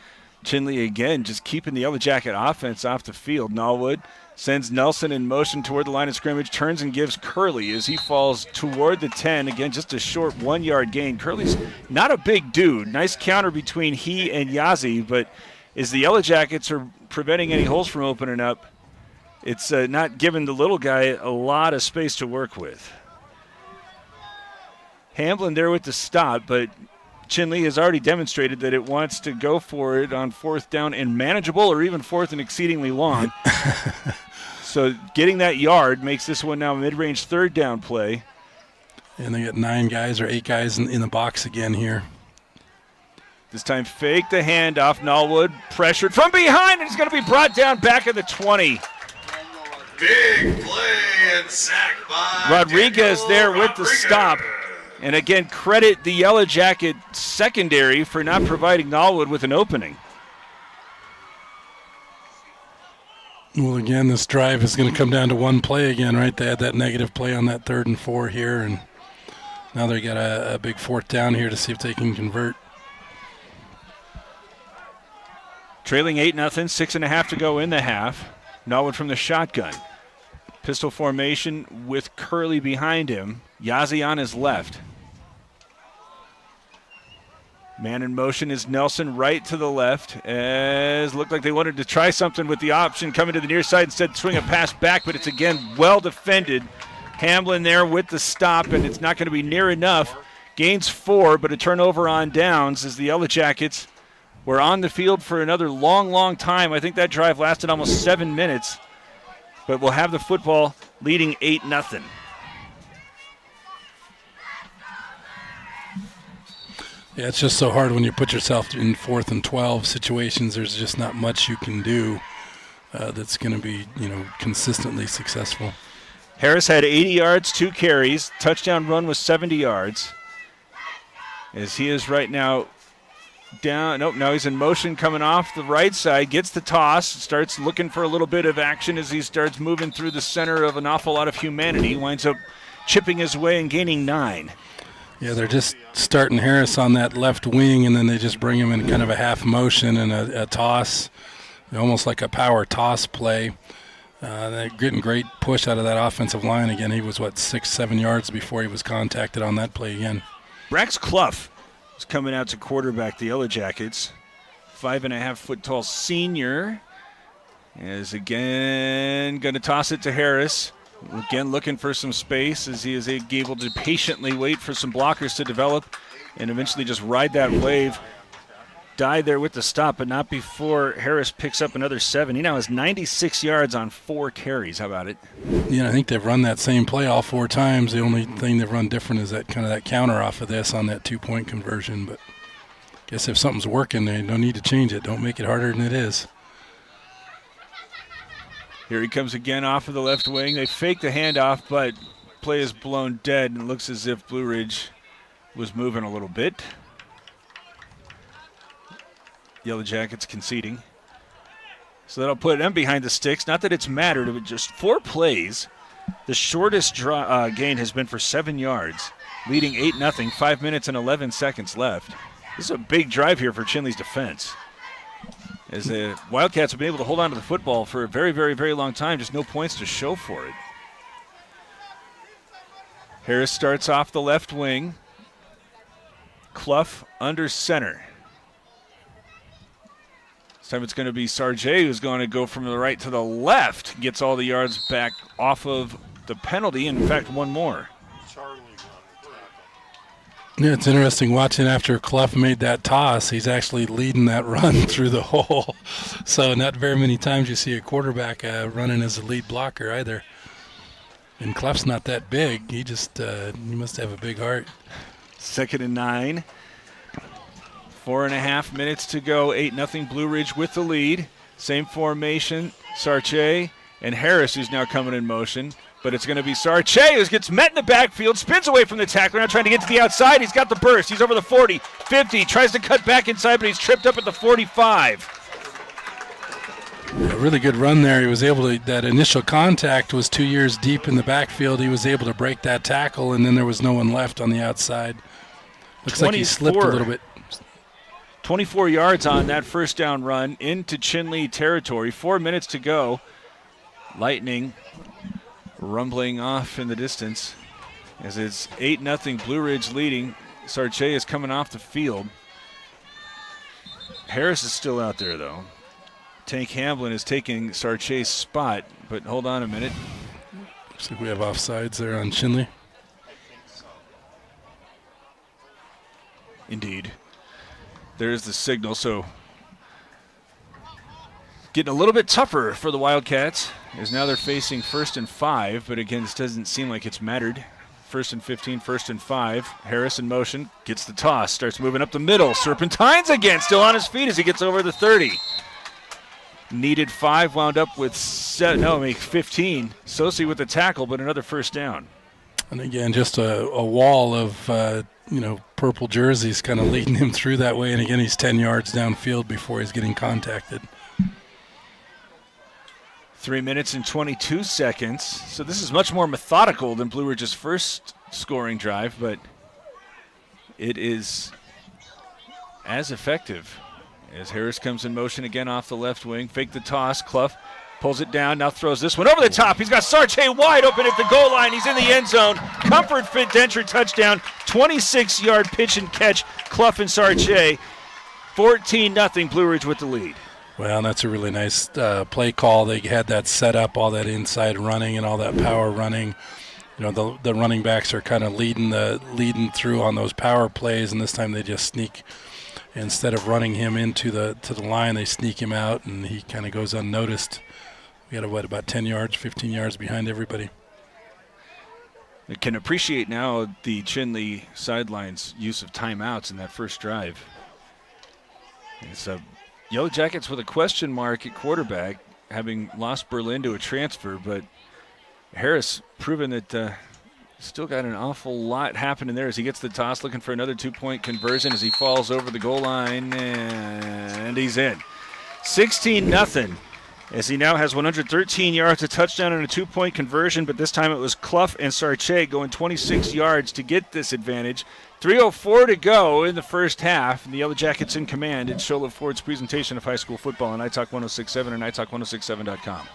F: Chinley again just keeping the Yellowjacket offense off the field. Norwood sends Nelson in motion toward the line of scrimmage, turns and gives Curley as he falls toward the 10. Again, just a short 1-yard gain. Curley's not a big dude. Nice counter between he and Yazzie, but as the Yellowjackets are preventing any holes from opening up, it's not giving the little guy a lot of space to work with. Hamlin there with the stop, but Chinley has already demonstrated that it wants to go for it on 4th down and manageable, or even 4th and exceedingly long. So getting that yard makes this one now a mid-range 3rd down play.
A: And they got 9 guys or 8 guys in the box again here.
F: This time fake the handoff. Norwood pressured from behind, and it's going to be brought down back at the 20.
B: Big play and sack by
F: Rodriguez there with the stop. And again, credit the Yellowjacket secondary for not providing Norwood with an opening.
A: Well, again, this drive is going to come down to one play again, right? They had that negative play on that 3rd and 4 here, and now they got a big 4th down here to see if they can convert.
F: Trailing 8-0, 6.5 to go in the half. Norwood from the shotgun. Pistol formation with Curley behind him. Yazzie on his left. Man in motion is Nelson right to the left. As looked like they wanted to try something with the option coming to the near side. Instead, swing a pass back, but it's again well defended. Hamlin there with the stop, and it's not going to be near enough. Gains 4, but a turnover on downs as the Yellowjackets were on the field for another long, long time. I think that drive lasted almost 7 minutes. But we'll have the football leading 8-0.
A: Yeah, it's just so hard when you put yourself in 4th and 12 situations. There's just not much you can do that's going to be, consistently successful.
F: Harris had 80 yards, 2 carries. Touchdown run was 70 yards. As he is right now down. Nope, now he's in motion coming off the right side. Gets the toss. Starts looking for a little bit of action as he starts moving through the center of an awful lot of humanity. Winds up chipping his way and gaining 9.
A: Yeah, they're just starting Harris on that left wing, and then they just bring him in kind of a half motion and a toss, almost like a power toss play. They're getting great push out of that offensive line. Again, he was, 6-7 yards before he was contacted on that play again.
F: Brax Clough is coming out to quarterback the Yellowjackets. 5.5-foot tall senior is again going to toss it to Harris. Again, looking for some space as he is able to patiently wait for some blockers to develop and eventually just ride that wave. Died there with the stop, but not before Harris picks up another 7. He now has 96 yards on 4 carries. How about it?
A: Yeah, I think they've run that same play all 4 times. The only thing they've run different is that counter off of this on that 2-point conversion. But I guess if something's working, they don't need to change it. Don't make it harder than it is.
F: Here he comes again off of the left wing. They fake the handoff, but play is blown dead, and it looks as if Blue Ridge was moving a little bit. Yellowjackets conceding. So that'll put them behind the sticks. Not that it's mattered, but just 4 plays. The shortest gain has been for 7 yards, leading 8-0, 5 minutes and 11 seconds left. This is a big drive here for Chinley's defense, as the Wildcats have been able to hold on to the football for a very, very, very long time. Just no points to show for it. Harris starts off the left wing. Clough under center. This time it's going to be Sarjay who's going to go from the right to the left. Gets all the yards back off of the penalty. In fact, one more.
A: Yeah, it's interesting watching after Clough made that toss. He's actually leading that run through the hole. So not very many times you see a quarterback running as a lead blocker either. And Clough's not that big. He just he must have a big heart.
F: 2nd and 9. 4.5 minutes to go. 8-0 Blue Ridge with the lead. Same formation. Sarche and Harris, who's now coming in motion. But it's going to be Sarche, who gets met in the backfield, spins away from the tackler, now trying to get to the outside. He's got the burst. He's over the 40, 50, tries to cut back inside, but he's tripped up at the 45.
A: A really good run there. He was able to, that initial contact was 2 years deep in the backfield. He was able to break that tackle, and then there was no one left on the outside. Looks like he slipped a little bit.
F: 24 yards on that first down run into Chinley territory. 4 minutes to go. Lightning rumbling off in the distance as it's 8-0 Blue Ridge leading. Sarche is coming off the field. Harris is still out there, though. Tank Hamblin is taking Sarche's spot, but hold on a minute.
A: Looks like we have offsides there on Chinley.
F: Indeed. There's the signal, so getting a little bit tougher for the Wildcats as now they're facing 1st and 5, but again, this doesn't seem like it's mattered. 1st and 15, 1st and 5. Harris in motion, gets the toss, starts moving up the middle. Serpentines again, still on his feet as he gets over the 30. Needed 5, wound up with 15. Sosi with the tackle, but another first down.
A: And again, just a wall of, purple jerseys kind of leading him through that way. And again, he's 10 yards downfield before he's getting contacted.
F: 3 minutes and 22 seconds. So this is much more methodical than Blue Ridge's first scoring drive, but it is as effective as Harris comes in motion again off the left wing. Fake the toss. Clough pulls it down, now throws this one over the top. He's got Sarche wide open at the goal line. He's in the end zone. Comfort Fit Denture touchdown. 26-yard pitch and catch. Clough and Sarche. 14-0 Blue Ridge with the lead.
A: Well, that's a really nice play call. They had that set up, all that inside running and all that power running. The running backs are kind of leading through on those power plays, and this time they just sneak. Instead of running him into the line, they sneak him out, and he kind of goes unnoticed. We got about 10 yards, 15 yards behind everybody.
F: I can appreciate now the Chinley sidelines use of timeouts in that first drive. It's Yellowjackets with a question mark at quarterback, having lost Berlin to a transfer, but Harris proven that still got an awful lot happening there as he gets the toss, looking for another 2-point conversion as he falls over the goal line, and he's in. 16-0. As he now has 113 yards, a touchdown, and a 2-point conversion, but this time it was Clough and Sarche going 26 yards to get this advantage. 3:04 to go in the first half, and the Yellowjackets in command. It's Chinle Ford's presentation of high school football on iTalk 106.7 and iTalk1067.com.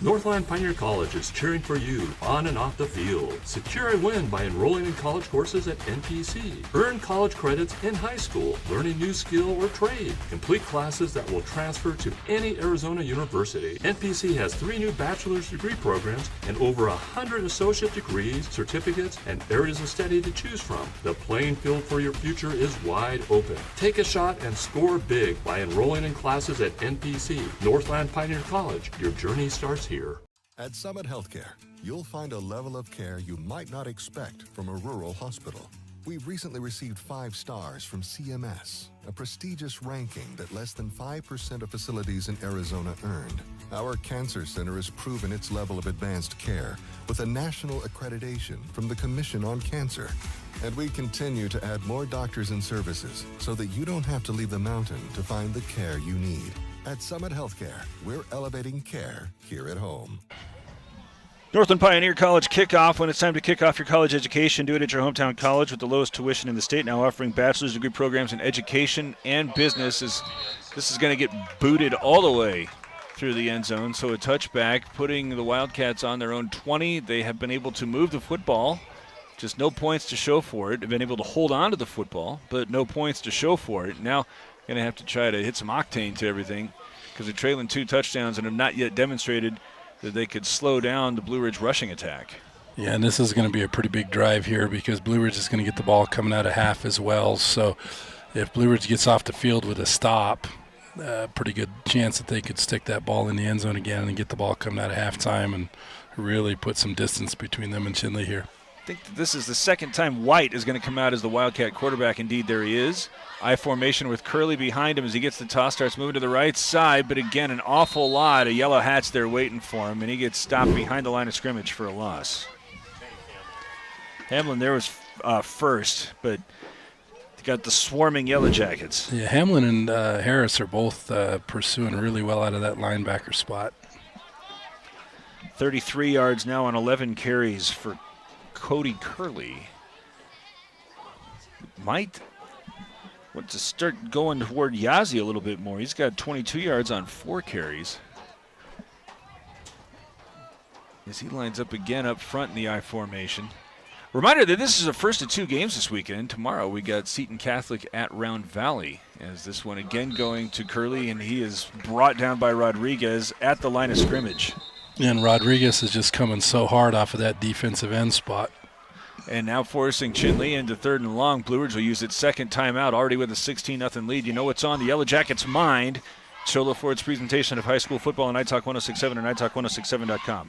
M: Northland Pioneer College is cheering for you on and off the field. Secure a win by enrolling in college courses at NPC. Earn college credits in high school, learn a new skill or trade. Complete classes that will transfer to any Arizona university. NPC has 3 new bachelor's degree programs and over 100 associate degrees, certificates, and areas of study to choose from. The playing field for your future is wide open. Take a shot and score big by enrolling in classes at NPC. Northland Pioneer College. Your journey starts here.
N: At Summit Healthcare, you'll find a level of care you might not expect from a rural hospital. We've recently received 5 stars from CMS, a prestigious ranking that less than 5% of facilities in Arizona earned. Our cancer center has proven its level of advanced care with a national accreditation from the Commission on Cancer. And we continue to add more doctors and services so that you don't have to leave the mountain to find the care you need. At Summit Healthcare, we're elevating care here at home.
F: Northland Pioneer College kickoff. When it's time to kick off your college education, do it at your hometown college with the lowest tuition in the state, now offering bachelor's degree programs in education and business. This is going to get booted all the way through the end zone, so a touchback, putting the Wildcats on their own 20. They have been able to move the football, just no points to show for it. They've been able to hold on to the football, but no points to show for it. Now going to have to try to hit some octane to everything because they're trailing 2 touchdowns and have not yet demonstrated that they could slow down the Blue Ridge rushing attack.
A: Yeah, and this is going to be a pretty big drive here because Blue Ridge is going to get the ball coming out of half as well. So if Blue Ridge gets off the field with a stop, pretty good chance that they could stick that ball in the end zone again and get the ball coming out of halftime and really put some distance between them and Chinley here.
F: I think that this is the second time White is going to come out as the Wildcat quarterback. Indeed, there he is. I formation with Curley behind him as he gets the toss, starts moving to the right side, but again, an awful lot of yellow hats there waiting for him, and he gets stopped behind the line of scrimmage for a loss. Hamlin there was first, but got the swarming Yellowjackets.
A: Yeah, Hamlin and Harris are both pursuing really well out of that linebacker spot.
F: 33 yards now on 11 carries for Cody Curley. Might want to start going toward Yazzie a little bit more. He's got 22 yards on 4 carries. As he lines up again up front in the I formation. Reminder that this is the first of 2 games this weekend. Tomorrow we got Seton Catholic at Round Valley. As this one again going to Curley, and he is brought down by Rodriguez at the line of scrimmage.
A: And Rodriguez is just coming so hard off of that defensive end spot.
F: And now forcing Chinley into 3rd and long. Blue Ridge will use its second timeout, already with a 16-0 lead. You know what's on the Yellowjackets' mind. Chinle Ford's presentation of high school football on iTalk 106.7 and iTalk1067.com.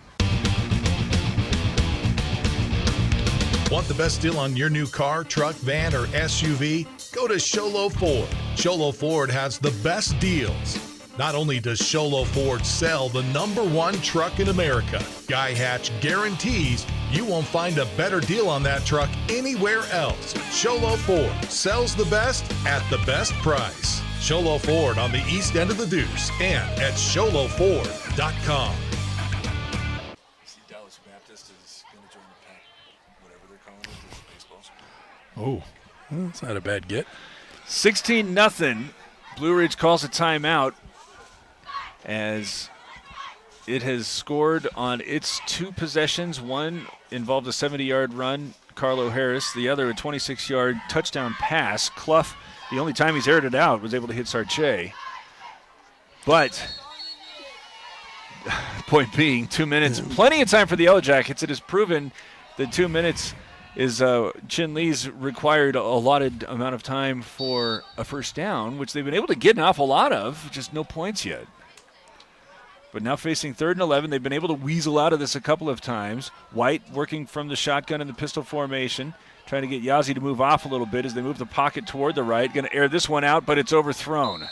D: Want the best deal on your new car, truck, van, or SUV? Go to Chinle Ford. Chinle Ford has the best deals. Not only does Chinle Ford sell the #1 truck in America, Guy Hatch guarantees you won't find a better deal on that truck anywhere else. Chinle Ford sells the best at the best price. Chinle Ford on the east end of the Deuce and at ChinleFord.com.
E: Dallas Baptist is going to join the pack, whatever they're calling it, this baseball sport.
A: Oh, that's not a bad get.
F: 16-0. Blue Ridge calls a timeout as it has scored on its 2 possessions. One involved a 70-yard run, Carlo Harris. The other, a 26-yard touchdown pass. Clough, the only time he's aired it out, was able to hit Sarche. But, point being, 2 minutes, plenty of time for the Yellowjackets. It has proven that 2 minutes is Chinley's required allotted amount of time for a first down, which they've been able to get an awful lot of, just no points yet. But now facing 3rd and 11, they've been able to weasel out of this a couple of times. White working from the shotgun in the pistol formation, trying to get Yazzie to move off a little bit as they move the pocket toward the right. Going to air this one out, but it's overthrown.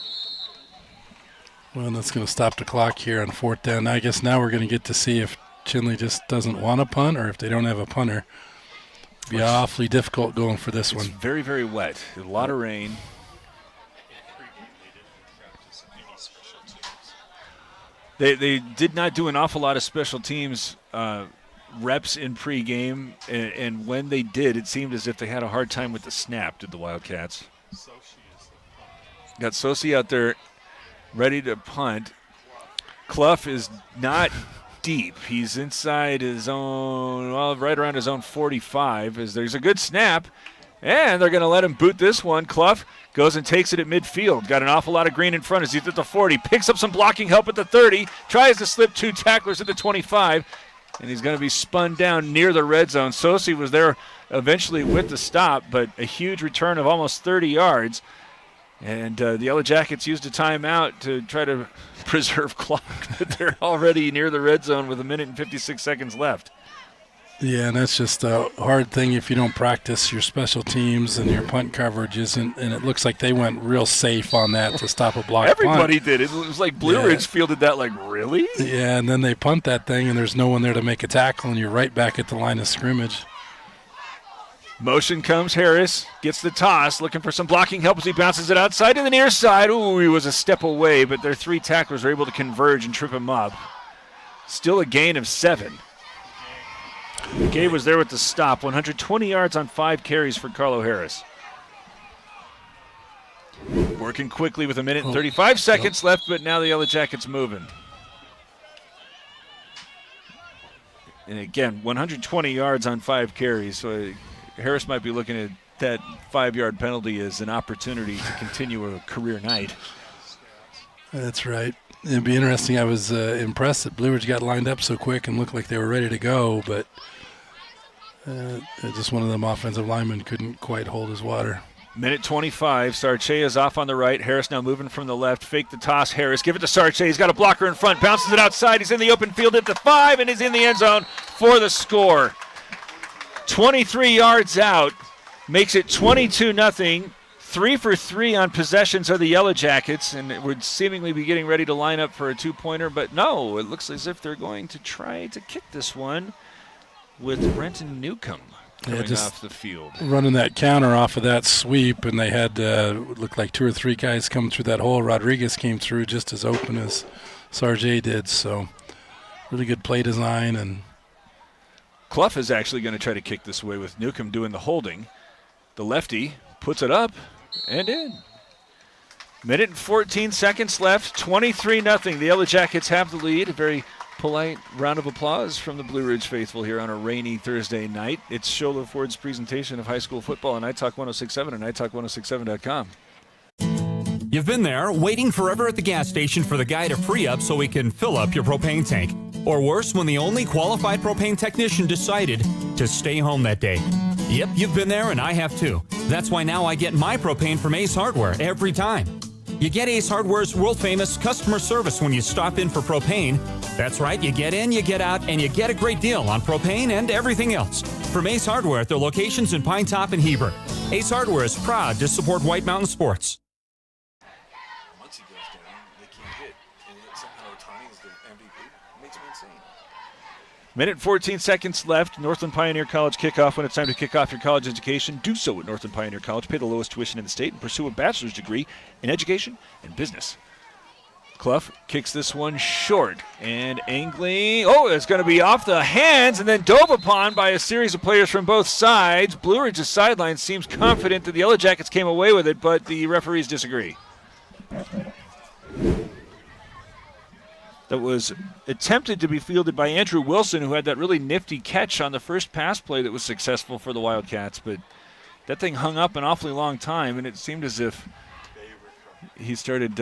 A: Well, that's going to stop the clock here on 4th down. I guess now we're going to get to see if Chinley just doesn't want to punt or if they don't have a punter. Be awfully difficult going for this one.
F: It's very, very wet. A lot of rain. They did not do an awful lot of special teams reps in pregame, and when they did, it seemed as if they had a hard time with the snap, did the Wildcats. Got Sosi out there ready to punt. Clough is not deep. He's inside his own, well, right around his own 45, as there's a good snap, and they're going to let him boot this one. Clough goes and takes it at midfield. Got an awful lot of green in front as he's at the 40. Picks up some blocking help at the 30. Tries to slip 2 tacklers at the 25. And he's going to be spun down near the red zone. Sosi was there eventually with the stop, but a huge return of almost 30 yards. And the Yellowjackets used a timeout to try to preserve clock, but they're already near the red zone with 1 minute and 56 seconds left.
A: Yeah, and that's just a hard thing if you don't practice your special teams and your punt coverages, and it looks like they went real safe on that to stop a block
F: Everybody
A: punt.
F: did. It was like Blue Ridge fielded that like, really?
A: Yeah, and then they punt that thing, and there's no one there to make a tackle, and you're right back at the line of scrimmage.
F: Motion comes Harris, gets the toss, looking for some blocking help as he bounces it outside to the near side. Ooh, he was a step away, but their 3 tacklers are able to converge and trip him up. Still a gain of 7. Gabe was there with the stop. 120 yards on 5 carries for Carlo Harris. Working quickly with 1 minute and 35 seconds left, but now the Yellowjackets moving. And again, 120 yards on 5 carries. So Harris might be looking at that 5-yard penalty as an opportunity to continue a career night.
A: That's right. It'd be interesting. I was impressed that Blue Ridge got lined up so quick and looked like they were ready to go, but just one of them offensive linemen couldn't quite hold his water.
F: Minute 25. Sarche is off on the right. Harris now moving from the left. Fake the toss. Harris, give it to Sarche. He's got a blocker in front. Bounces it outside. He's in the open field at the 5, and he's in the end zone for the score. 23 yards out. Makes it 22-0. 3 for 3 on possessions are the Yellowjackets, and would seemingly be getting ready to line up for a 2-pointer, but no, it looks as if they're going to try to kick this one with Brenton Newcomb coming off the field.
A: Running that counter off of that sweep, and they had looked like 2 or 3 guys come through that hole. Rodriguez came through just as open as Sarge did, so really good play design. And
F: Clough is actually going to try to kick this way with Newcomb doing the holding. The lefty puts it up and in. Minute and 14 seconds left, 23-0. The Yellowjackets have the lead. A very polite round of applause from the Blue Ridge faithful here on a rainy Thursday night. It's Sholo Ford's presentation of high school football on iTalk 1067 and iTalk1067.com.
G: You've been there, waiting forever at the gas station for the guy to free up so he can fill up your propane tank. Or worse, when the only qualified propane technician decided to stay home that day. Yep, you've been there, and I have too. That's why now I get my propane from Ace Hardware every time. You get Ace Hardware's world-famous customer service when you stop in for propane. That's right, you get in, you get out, and you get a great deal on propane and everything else. From Ace Hardware at their locations in Pine Top and Heber. Ace Hardware is proud to support White Mountain Sports.
E: Once he goes down, they can't hit. And yet somehow Otani is the MVP. It makes me insane.
F: Minute 14 seconds left. Northland Pioneer College kickoff. When it's time to kick off your college education, do so at Northland Pioneer College. Pay the lowest tuition in the state and pursue a bachelor's degree in education and business. Clough kicks this one short and angling. Oh, it's going to be off the hands and then dove upon by a series of players from both sides. Blue Ridge's sideline seems confident that the Yellowjackets came away with it, but the referees disagree. That was attempted to be fielded by Andrew Wilson, who had that really nifty catch on the first pass play that was successful for the Wildcats. But that thing hung up an awfully long time, and it seemed as if he started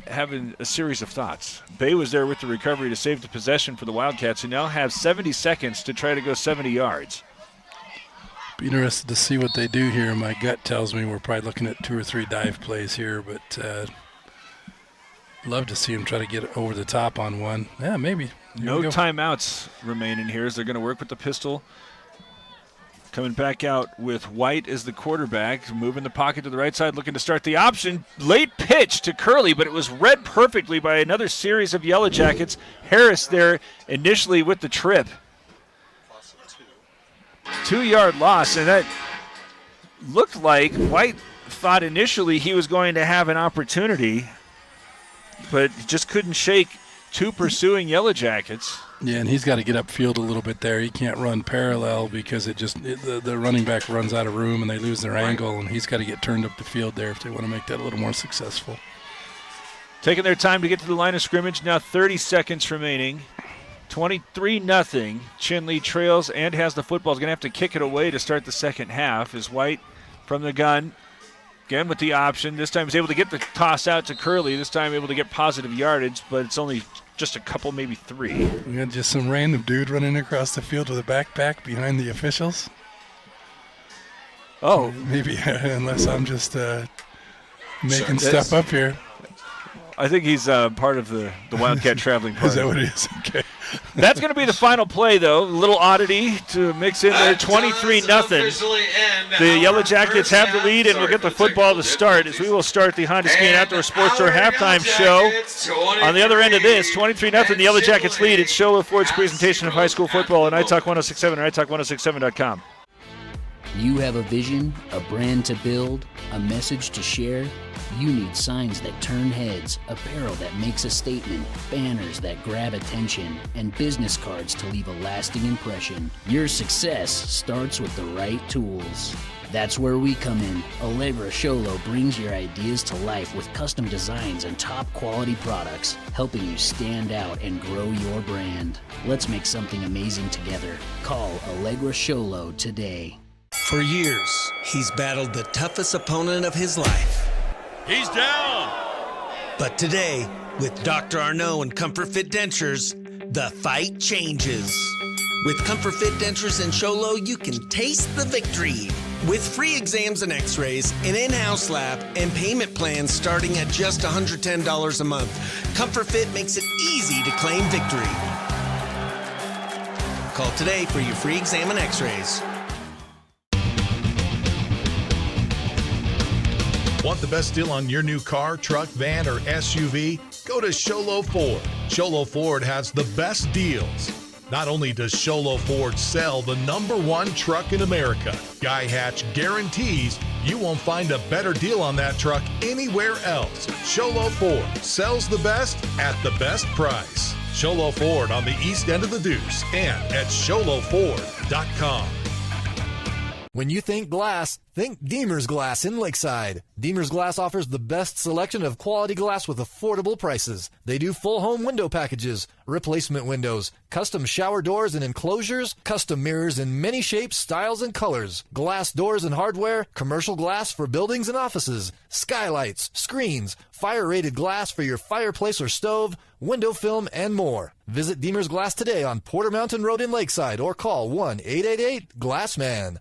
F: having a series of thoughts. Bay was there with the recovery to save the possession for the Wildcats, who now have 70 seconds to try to go 70 yards.
A: Be interested to see what they do here. My gut tells me we're probably looking at 2 or 3 dive plays here, but Love to see him try to get over the top on one. Yeah, maybe.
F: No timeouts remaining here as they're going to work with the pistol. Coming back out with White as the quarterback, moving the pocket to the right side, looking to start the option. Late pitch to Curley, but it was read perfectly by another series of Yellowjackets. Harris there initially with the trip. 2-yard loss, and that looked like White thought initially he was going to have an opportunity, but just couldn't shake two pursuing Yellowjackets.
A: Yeah, and he's got to get upfield a little bit there. He can't run parallel because the running back runs out of room and they lose their angle, and he's got to get turned up the field there if they want to make that a little more successful.
F: Taking their time to get to the line of scrimmage. Now 30 seconds remaining. 23-0. Chinley trails and has the football. Is going to have to kick it away to start the second half. Is White from the gun. Again with the option. This time he's able to get the toss out to Curley. This time able to get positive yardage, but it's only just a couple, maybe 3.
A: We got just some random dude running across the field with a backpack behind the officials.
F: Oh.
A: Maybe, unless I'm just making stuff up here.
F: I think he's part of the Wildcat traveling party.
A: Is that what it is? Okay.
F: That's going to be the final play, though. A little oddity to mix in there. 23-0. The Yellowjackets have the lead, and we'll get the football to start as we will start the Honda Ski and Outdoor Sports Store halftime show. On the other end of this, 23-0, the Yellowjackets lead. It's Chinle Ford's presentation of high school football on iTalk 106.7 or iTalk1067.com.
H: You have a vision, a brand to build, a message to share. You need signs that turn heads, apparel that makes a statement, banners that grab attention, and business cards to leave a lasting impression. Your success starts with the right tools. That's where we come in. Allegra Sholo brings your ideas to life with custom designs and top quality products, helping you stand out and grow your brand. Let's make something amazing together. Call Allegra Sholo today.
I: For years, he's battled the toughest opponent of his life.
O: He's down!
I: But today, with Dr. Arnaud and Comfort Fit Dentures, the fight changes. With Comfort Fit Dentures and Sholo, you can taste the victory. With free exams and x-rays, an in-house lab, and payment plans starting at just $110 a month, Comfort Fit makes it easy to claim victory. Call today for your free exam and x-rays.
D: Want the best deal on your new car, truck, van, or SUV? Go to Sholo Ford. Sholo Ford has the best deals. Not only does Sholo Ford sell the #1 truck in America, Guy Hatch guarantees you won't find a better deal on that truck anywhere else. Sholo Ford sells the best at the best price. Sholo Ford on the east end of the Deuce and at SholoFord.com.
C: When you think glass, think Deemer's Glass in Lakeside. Deemer's Glass offers the best selection of quality glass with affordable prices. They do full home window packages, replacement windows, custom shower doors and enclosures, custom mirrors in many shapes, styles, and colors, glass doors and hardware, commercial glass for buildings and offices, skylights, screens, fire-rated glass for your fireplace or stove, window film, and more. Visit Deemer's Glass today on Porter Mountain Road in Lakeside or call 1-888-GLASSMAN.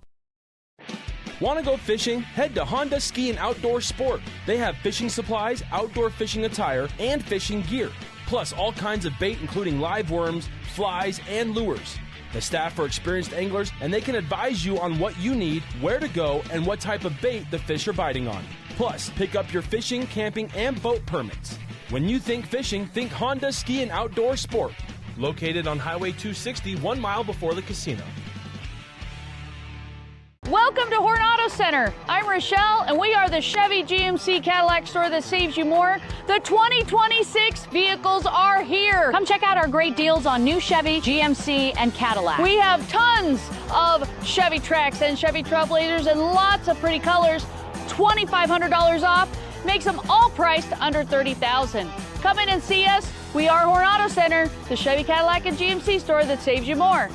J: Want to go fishing? Head to Honda Ski and Outdoor Sport. They have fishing supplies, outdoor fishing attire, and fishing gear. Plus all kinds of bait including live worms, flies, and lures. The staff are experienced anglers and they can advise you on what you need, where to go, and what type of bait the fish are biting on. Plus, pick up your fishing, camping, and boat permits. When you think fishing, think Honda Ski and Outdoor Sport. Located on Highway 260, 1 mile before the casino.
K: Welcome to Horn Auto Center. I'm Rochelle, and we are the Chevy GMC Cadillac store that saves you more. The 2026 vehicles are here. Come check out our great deals on new Chevy, GMC, and Cadillac. We have tons of Chevy Trax and Chevy Trailblazers and lots of pretty colors. $2,500 off makes them all priced under $30,000. Come in and see us. We are Horn Auto Center, the Chevy, Cadillac, and GMC store that saves you more.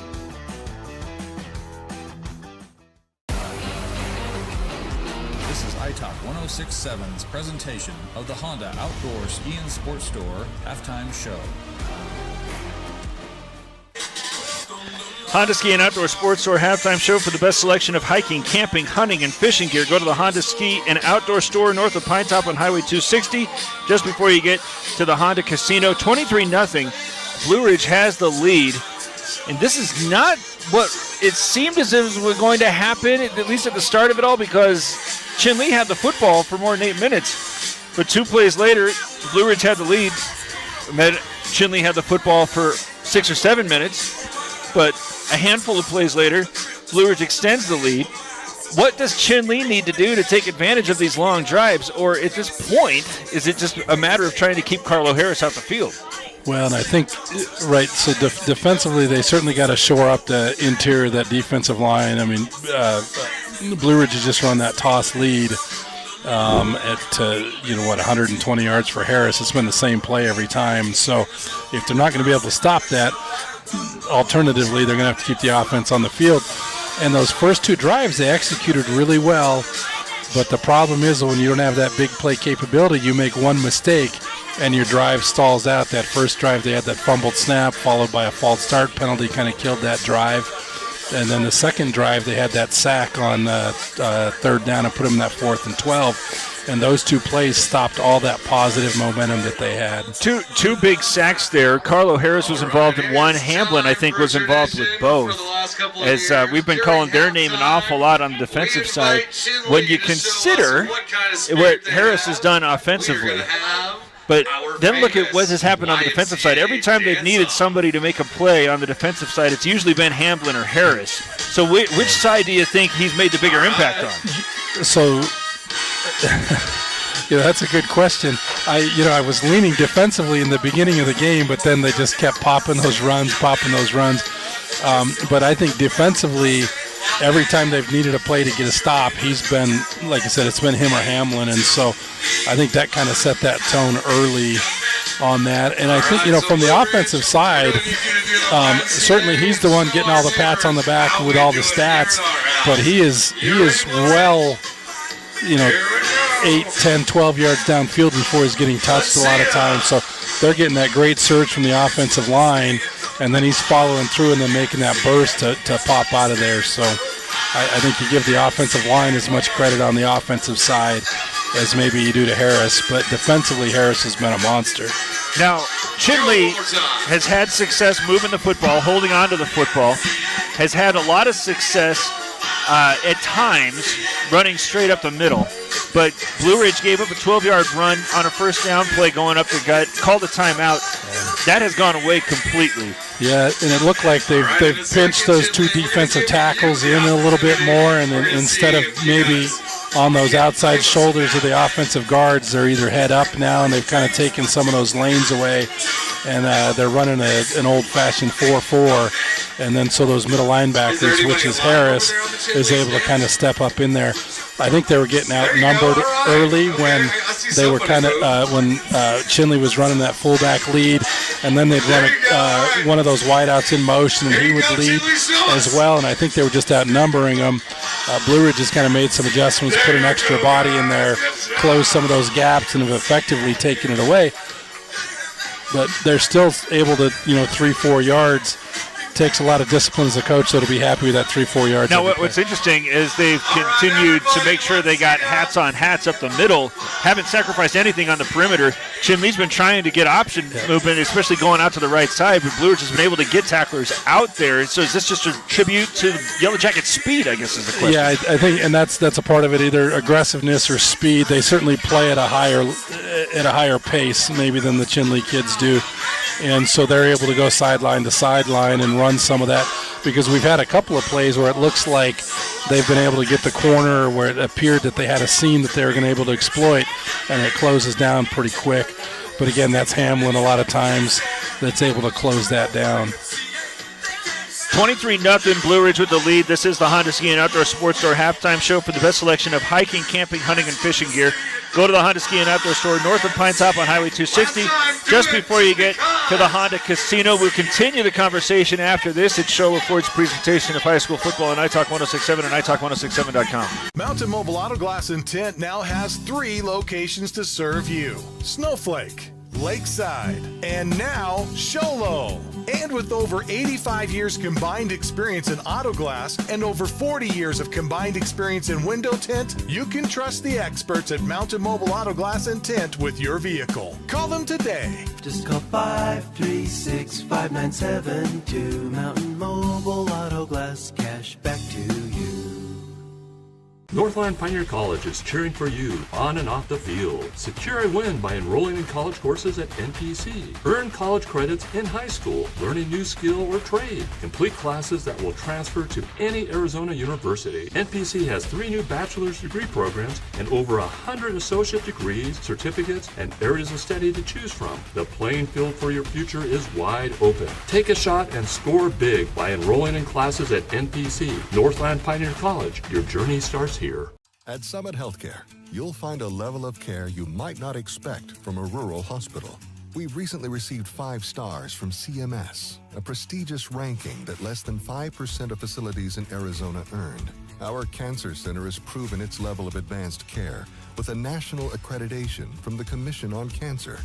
P: iTalk 106.7's presentation of the Honda Outdoor Ski and Sports Store halftime show.
F: Honda Ski and Outdoor Sports Store halftime show for the best selection of hiking, camping, hunting, and fishing gear. Go to the Honda Ski and Outdoor Store north of Pine Top on Highway 260, just before you get to the Honda Casino. 23-0. Blue Ridge has the lead. And this is not what it seemed as if it was going to happen, at least at the start of it all, because Chinley had the football for more than 8 minutes. But 2 plays later, Blue Ridge had the lead. Chinley had the football for 6 or 7 minutes. But a handful of plays later, Blue Ridge extends the lead. What does Chinley need to do to take advantage of these long drives? Or at this point, is it just a matter of trying to keep Carlo Harris out the field?
A: Well, and I think, right, so defensively they certainly got to shore up the interior of that defensive line. I mean, Blue Ridge has just run that toss lead at 120 yards for Harris. It's been the same play every time. So if they're not going to be able to stop that, alternatively, they're going to have to keep the offense on the field. And those first 2 drives, they executed really well. But the problem is when you don't have that big play capability, you make one mistake and your drive stalls out. That first drive, they had that fumbled snap followed by a false start penalty, kind of killed that drive. And then the second drive, they had that sack on third down and put them in that 4th and 12. And those 2 plays stopped all that positive momentum that they had.
F: Two big sacks there. Carlo Harris was involved in one. Hamblin, I think, was involved with both. As we've been calling their name an awful lot on the defensive side. When you consider what Harris has done offensively, but then look at what has happened on the defensive side. Every time they've needed somebody to make a play on the defensive side, it's usually been Hamblin or Harris. So which side do you think he's made the bigger impact on?
A: So, that's a good question. I was leaning defensively in the beginning of the game, but then they just kept popping those runs. But I think defensively, every time they've needed a play to get a stop, he's been, like I said, it's been him or Hamlin. And so I think that kind of set that tone early on that. And I think, from the offensive side, certainly he's the one getting all the pats on the back with all the stats, but he is well, 8, 10, 12 yards downfield before he's getting touched a lot of times. So they're getting that great surge from the offensive line, and then he's following through and then making that burst to pop out of there. So I think you give the offensive line as much credit on the offensive side as maybe you do to Harris, but defensively Harris has been a monster.
F: Now, Chinley has had success moving the football, holding on to the football, has had a lot of success at times running straight up the middle. But Blue Ridge gave up a 12-yard run on a first down play going up the gut, called a timeout. That has gone away completely.
A: Yeah, and it looked like they've pinched those 2 defensive tackles in a little bit more, and then instead of maybe on those outside shoulders of the offensive guards, they're either head up now, and they've kind of taken some of those lanes away, and they're running an old-fashioned 4-4, and then so those middle linebackers, which is Harris, is able to kind of step up in there. I think they were getting outnumbered early when they were when Chinley was running that fullback lead, and then they'd run one of those wideouts in motion, and he would lead as well, and I think they were just outnumbering them. Blue Ridge has kind of made some adjustments, put an extra body in there, closed some of those gaps, and have effectively taken it away. But they're still able to, 3-4 yards. Takes a lot of discipline as a coach, so to be happy with that 3-4 yards.
F: Now, what's interesting is they've continued to make sure they got hats on hats up the middle, haven't sacrificed anything on the perimeter. Chinley's been trying to get option movement, especially going out to the right side, but Blue Ridge has been able to get tacklers out there. So is this just a tribute to Yellowjackets' speed, I guess is the question?
A: Yeah, I think, and that's a part of it, either aggressiveness or speed. They certainly play at a higher pace maybe than the Chinley kids do. And so they're able to go sideline to sideline and run some of that, because we've had a couple of plays where it looks like they've been able to get the corner where it appeared that they had a seam that they were going to be able to exploit, and it closes down pretty quick. But again, that's Hamlin a lot of times that's able to close that down.
F: 23-0 Blue Ridge with the lead. This is the Honda Ski and Outdoor Sports Store halftime show for the best selection of hiking, camping, hunting, and fishing gear. Go to the Honda Ski and Outdoor Store north of Pine Top on Highway 260, just before you get to the Honda Casino. We'll continue the conversation after this. It's Show Ford's presentation of high school football on iTalk 106.7 and iTalk106.7.com.
D: Mountain Mobile Auto Glass and Tint now has 3 locations to serve you. Snowflake, Lakeside, and now Sholo. And with over 85 years combined experience in auto glass and over 40 years of combined experience in window tint, you can trust the experts at Mountain Mobile Auto Glass and Tint with your vehicle. Call them today.
L: Just call 536-5972. Mountain Mobile Auto Glass, cash back to you.
M: Northland Pioneer College is cheering for you on and off the field. Secure a win by enrolling in college courses at NPC. Earn college credits in high school, learn a new skill or trade. Complete classes that will transfer to any Arizona university. NPC has 3 new bachelor's degree programs and over 100 associate degrees, certificates, and areas of study to choose from. The playing field for your future is wide open. Take a shot and score big by enrolling in classes at NPC. Northland Pioneer College. Your journey starts here.
N: At Summit Healthcare, you'll find a level of care you might not expect from a rural hospital. We've recently received 5 stars from CMS, a prestigious ranking that less than 5% of facilities in Arizona earned. Our cancer center has proven its level of advanced care with a national accreditation from the Commission on Cancer.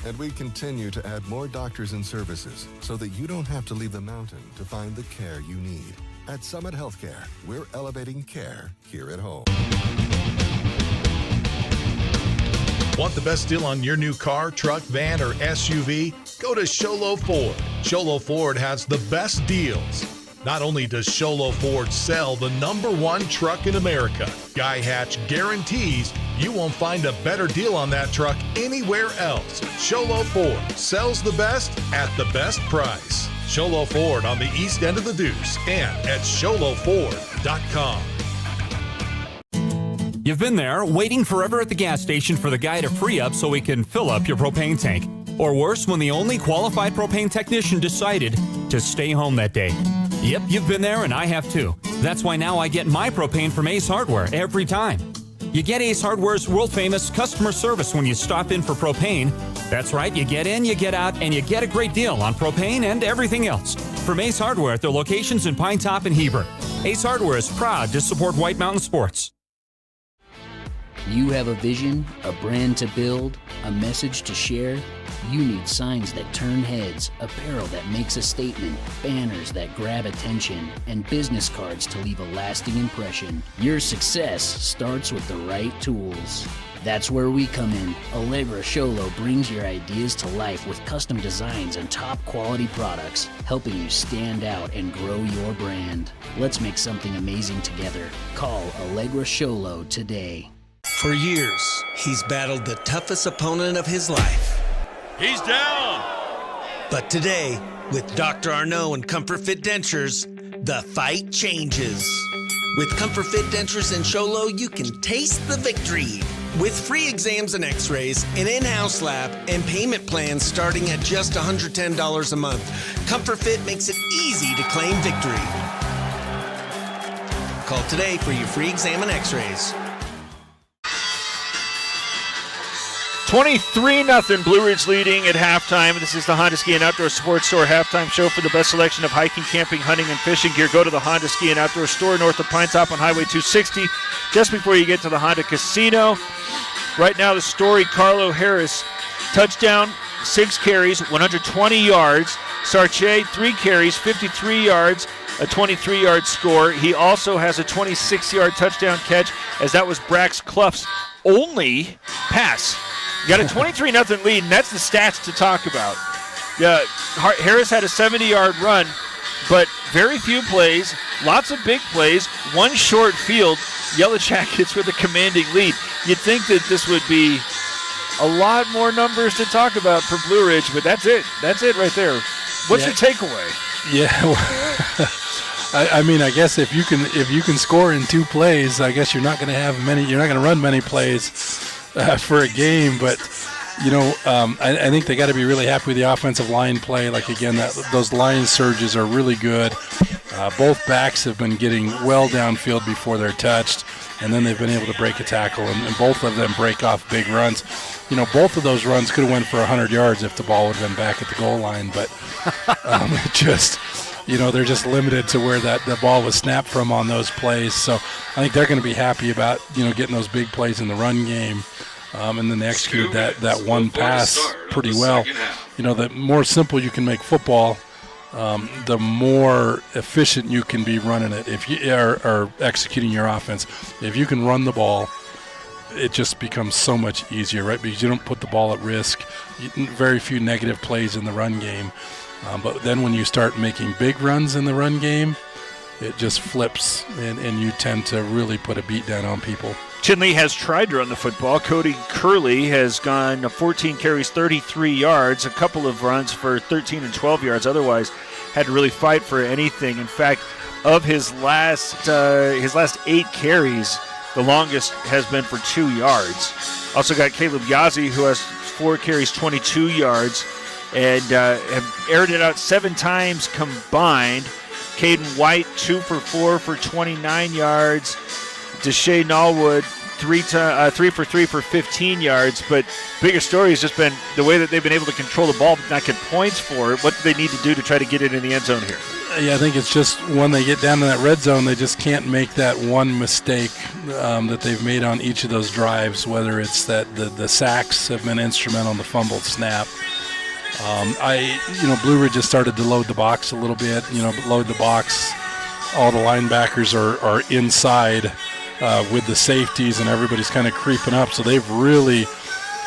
N: And we continue to add more doctors and services so that you don't have to leave the mountain to find the care you need. At Summit Healthcare, we're elevating care here at home.
D: Want the best deal on your new car, truck, van, or SUV? Go to Sholo Ford. Sholo Ford has the best deals. Not only does Sholo Ford sell the #1 truck in America, Guy Hatch guarantees you won't find a better deal on that truck anywhere else. Sholo Ford sells the best at the best price. Sholo Ford on the east end of the Deuce and at sholoford.com.
G: You've been there, waiting forever at the gas station for the guy to free up so he can fill up your propane tank. Or worse, when the only qualified propane technician decided to stay home that day. Yep, you've been there and I have too. That's why now I get my propane from Ace Hardware every time. You get Ace Hardware's world-famous customer service when you stop in for propane. That's right, you get in, you get out, and you get a great deal on propane and everything else. From Ace Hardware at their locations in Pine Top and Heber. Ace Hardware is proud to support White Mountain Sports.
H: You have a vision, a brand to build, a message to share? You need signs that turn heads, apparel that makes a statement, banners that grab attention, and business cards to leave a lasting impression. Your success starts with the right tools. That's where we come in. Allegra Sholo brings your ideas to life with custom designs and top quality products, helping you stand out and grow your brand. Let's make something amazing together. Call Allegra Sholo today.
I: For years, he's battled the toughest opponent of his life.
O: He's down!
I: But today, with Dr. Arnaud and Comfort Fit Dentures, the fight changes. With Comfort Fit Dentures and Sholo, you can taste the victory. With free exams and x-rays, an in-house lab, and payment plans starting at just $110 a month, Comfort Fit makes it easy to claim victory. Call today for your free exam and x-rays.
F: 23-0, Blue Ridge leading at halftime. This is the Honda Ski and Outdoor Sports Store halftime show for the best selection of hiking, camping, hunting, and fishing gear. Go to the Honda Ski and Outdoor Store north of Pine Top on Highway 260, just before you get to the Honda Casino. Right now, the story, Carlo Harris, touchdown, 6 carries, 120 yards. Sarche, 3 carries, 53 yards, a 23-yard score. He also has a 26-yard touchdown catch, as that was Brax Clough's only pass. You got a 23-0 lead, and that's the stats to talk about. Yeah, Harris had a 70-yard run, but very few plays, lots of big plays, one short field. Yellowjackets with a commanding lead. You'd think that this would be a lot more numbers to talk about for Blue Ridge, but that's it. That's it right there. What's your takeaway?
A: Yeah, I mean, I guess if you can score in 2 plays, I guess you're not going to have many. You're not going to run many plays for a game. But you know, I think they got to be really happy with the offensive line play. Like again, those line surges are really good. Both backs have been getting well downfield before they're touched, and then they've been able to break a tackle, and both of them break off big runs. You know, both of those runs could have went for 100 yards if the ball would have been back at the goal line, but it just. You know, they're just limited to where the ball was snapped from on those plays. So I think they're going to be happy about, you know, getting those big plays in the run game. and then they executed that one pass pretty well. You know, the more simple you can make football, the more efficient you can be running it if you are executing your offense. If you can run the ball, it just becomes so much easier, right? Because you don't put the ball at risk. Very few negative plays in the run game. But then when you start making big runs in the run game, it just flips, and you tend to really put a beat down on people.
F: Chinley has tried to run the football. Cody Curley has gone 14 carries, 33 yards, a couple of runs for 13 and 12 yards. Otherwise, had to really fight for anything. In fact, of his last 8 carries, the longest has been for 2 yards. Also got Caleb Yazzie, who has 4 carries, 22 yards, and have aired it out 7 times combined. Caden White, 2 for 4 for 29 yards. Deshae Norwood, 3 for 3 for 15 yards. But bigger story has just been the way that they've been able to control the ball, but not get points for it. What do they need to do to try to get it in the end zone here?
A: Yeah, I think it's just when they get down to that red zone, they just can't make that one mistake that they've made on each of those drives, whether it's that the sacks have been instrumental in the fumbled snap. Blue Ridge just started to load the box a little bit, load the box. All the linebackers are inside with the safeties, and everybody's kind of creeping up. So they've really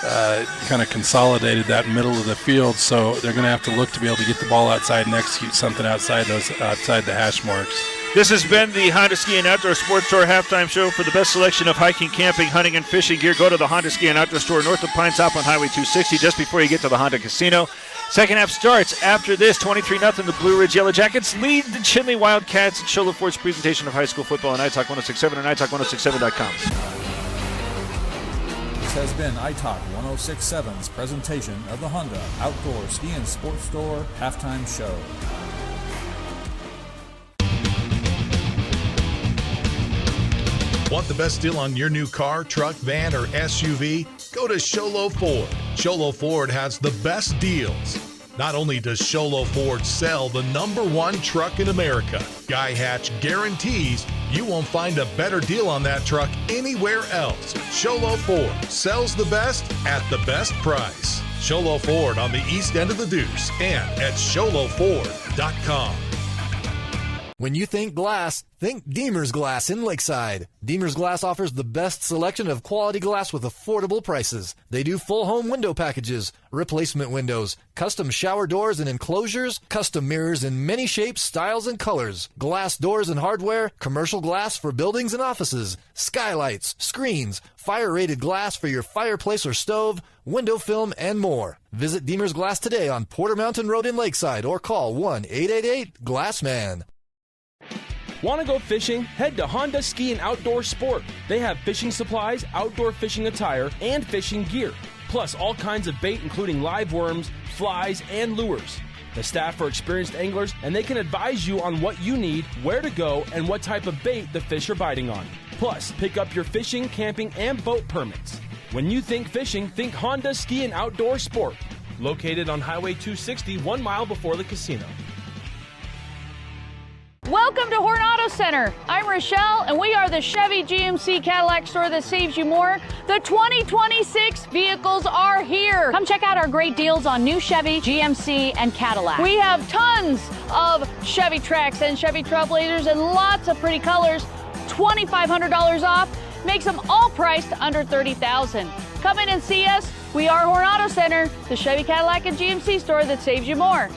A: kind of consolidated that middle of the field. So they're going to have to look to be able to get the ball outside and execute something outside the hash marks.
F: This has been the Honda Ski and Outdoor Sports Store halftime show. For the best selection of hiking, camping, hunting, and fishing gear, go to the Honda Ski and Outdoor Store north of Pine Top on Highway 260, just before you get to the Honda Casino. Second half starts after this. 23-0. The Blue Ridge Yellowjackets lead the Chinle Wildcats in Chinle Ford's presentation of high school football on iTalk 106.7 and iTalk106.7.com.
P: This has been iTalk 106.7's presentation of the Honda Outdoor Ski and Sports Store halftime show.
D: Want the best deal on your new car, truck, van, or SUV? Go to Sholo Ford. Sholo Ford has the best deals. Not only does Sholo Ford sell the #1 truck in America, Guy Hatch guarantees you won't find a better deal on that truck anywhere else. Sholo Ford sells the best at the best price. Sholo Ford on the east end of the Deuce and at SholoFord.com.
C: When you think glass, think Deemer's Glass in Lakeside. Deemer's Glass offers the best selection of quality glass with affordable prices. They do full home window packages, replacement windows, custom shower doors and enclosures, custom mirrors in many shapes, styles, and colors, glass doors and hardware, commercial glass for buildings and offices, skylights, screens, fire-rated glass for your fireplace or stove, window film, and more. Visit Deemer's Glass today on Porter Mountain Road in Lakeside or call 1-888-GLASSMAN.
J: Want to go fishing? Head to Honda Ski and Outdoor Sport. They have fishing supplies, outdoor fishing attire, and fishing gear. Plus all kinds of bait including live worms, flies, and lures. The staff are experienced anglers and they can advise you on what you need, where to go, and what type of bait the fish are biting on. Plus, pick up your fishing, camping, and boat permits. When you think fishing, think Honda Ski and Outdoor Sport. Located on Highway 260, 1 mile before the casino.
K: Welcome to Horn Auto Center. I'm Rochelle, and we are the Chevy GMC Cadillac store that saves you more. The 2026 vehicles are here. Come check out our great deals on new Chevy, GMC, and Cadillac. We have tons of Chevy Trax and Chevy Trailblazers and lots of pretty colors. $2,500 off makes them all priced under $30,000. Come in and see us. We are Horn Auto Center, the Chevy, Cadillac, and GMC store that saves you more.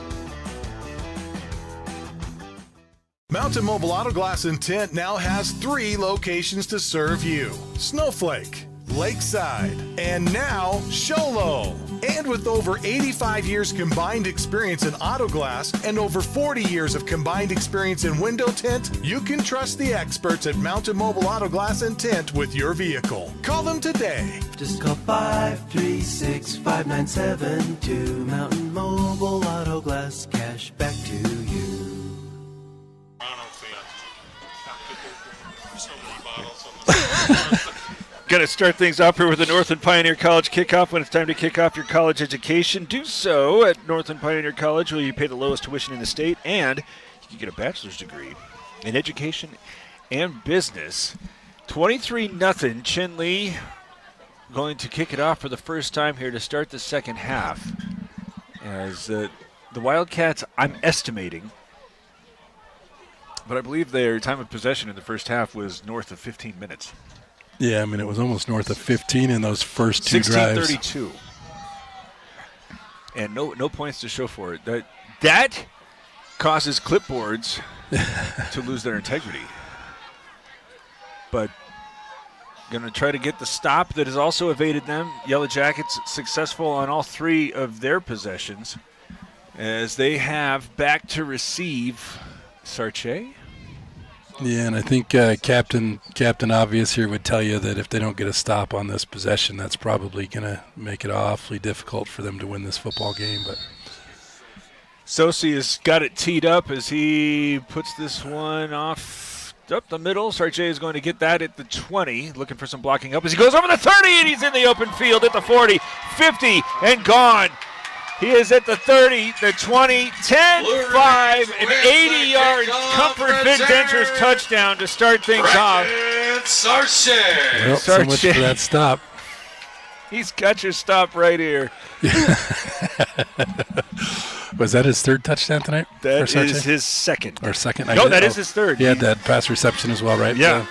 D: Mountain Mobile Auto Glass and Tint now has 3 locations to serve you. Snowflake, Lakeside, and now Sholo. And with over 85 years combined experience in auto glass and over 40 years of combined experience in window tint, you can trust the experts at Mountain Mobile Auto Glass and Tint with your vehicle. Call them today.
L: Just call 536-5972. Mountain Mobile Auto Glass, cash back to you.
F: Going to start things off here with the Northland Pioneer College kickoff. When it's time to kick off your college education, do so at Northland Pioneer College, where you pay the lowest tuition in the state, and you can get a bachelor's degree in education and business. 23-0 Chinley going to kick it off for the first time here to start the second half. As the Wildcats, I'm estimating, but I believe their time of possession in the first half was north of 15 minutes.
A: Yeah, I mean, it was almost north of 15 in those first two drives.
F: 16:32. And no points to show for it. That causes clipboards to lose their integrity. But going to try to get the stop that has also evaded them. Yellowjackets successful on all three of their possessions as they have back to receive Sarche.
A: Yeah, and I think Captain Obvious here would tell you that if they don't get a stop on this possession, that's probably going to make it awfully difficult for them to win this football game. But
F: Sosi has got it teed up as he puts this one off up the middle. Sarche is going to get that at the 20, looking for some blocking up as he goes over the 30, and he's in the open field at the 40, 50, and gone. He is at the 30, the 20, 10, 5, an 80-yard Comfort Fit Dentures touchdown to start things off.
B: Sarche.
A: Well, so much for that stop.
F: He's got your stop right here.
A: Was that his third touchdown tonight?
F: That is his second.
A: Or second?
F: No, that is his third.
A: He had that pass reception as well, right?
F: Yeah.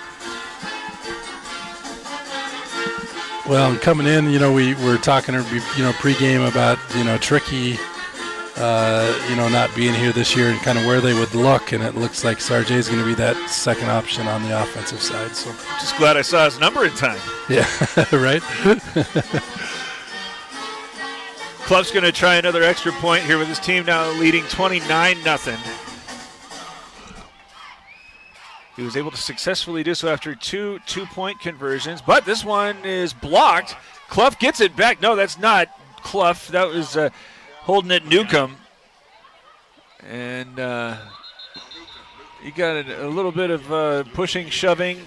A: Well, and coming in, we were talking, pregame about, Tricky, not being here this year and kind of where they would look, and it looks like Sarche is going to be that second option on the offensive side. So
F: just glad I saw his number in time.
A: Yeah, right.
F: Club's going to try another extra point here with his team now leading 29-0. He was able to successfully do so after two two-point conversions, but this one is blocked. Clough gets it back. No, that's not Clough. That was holding it Newcomb. And he got a little bit of pushing, shoving,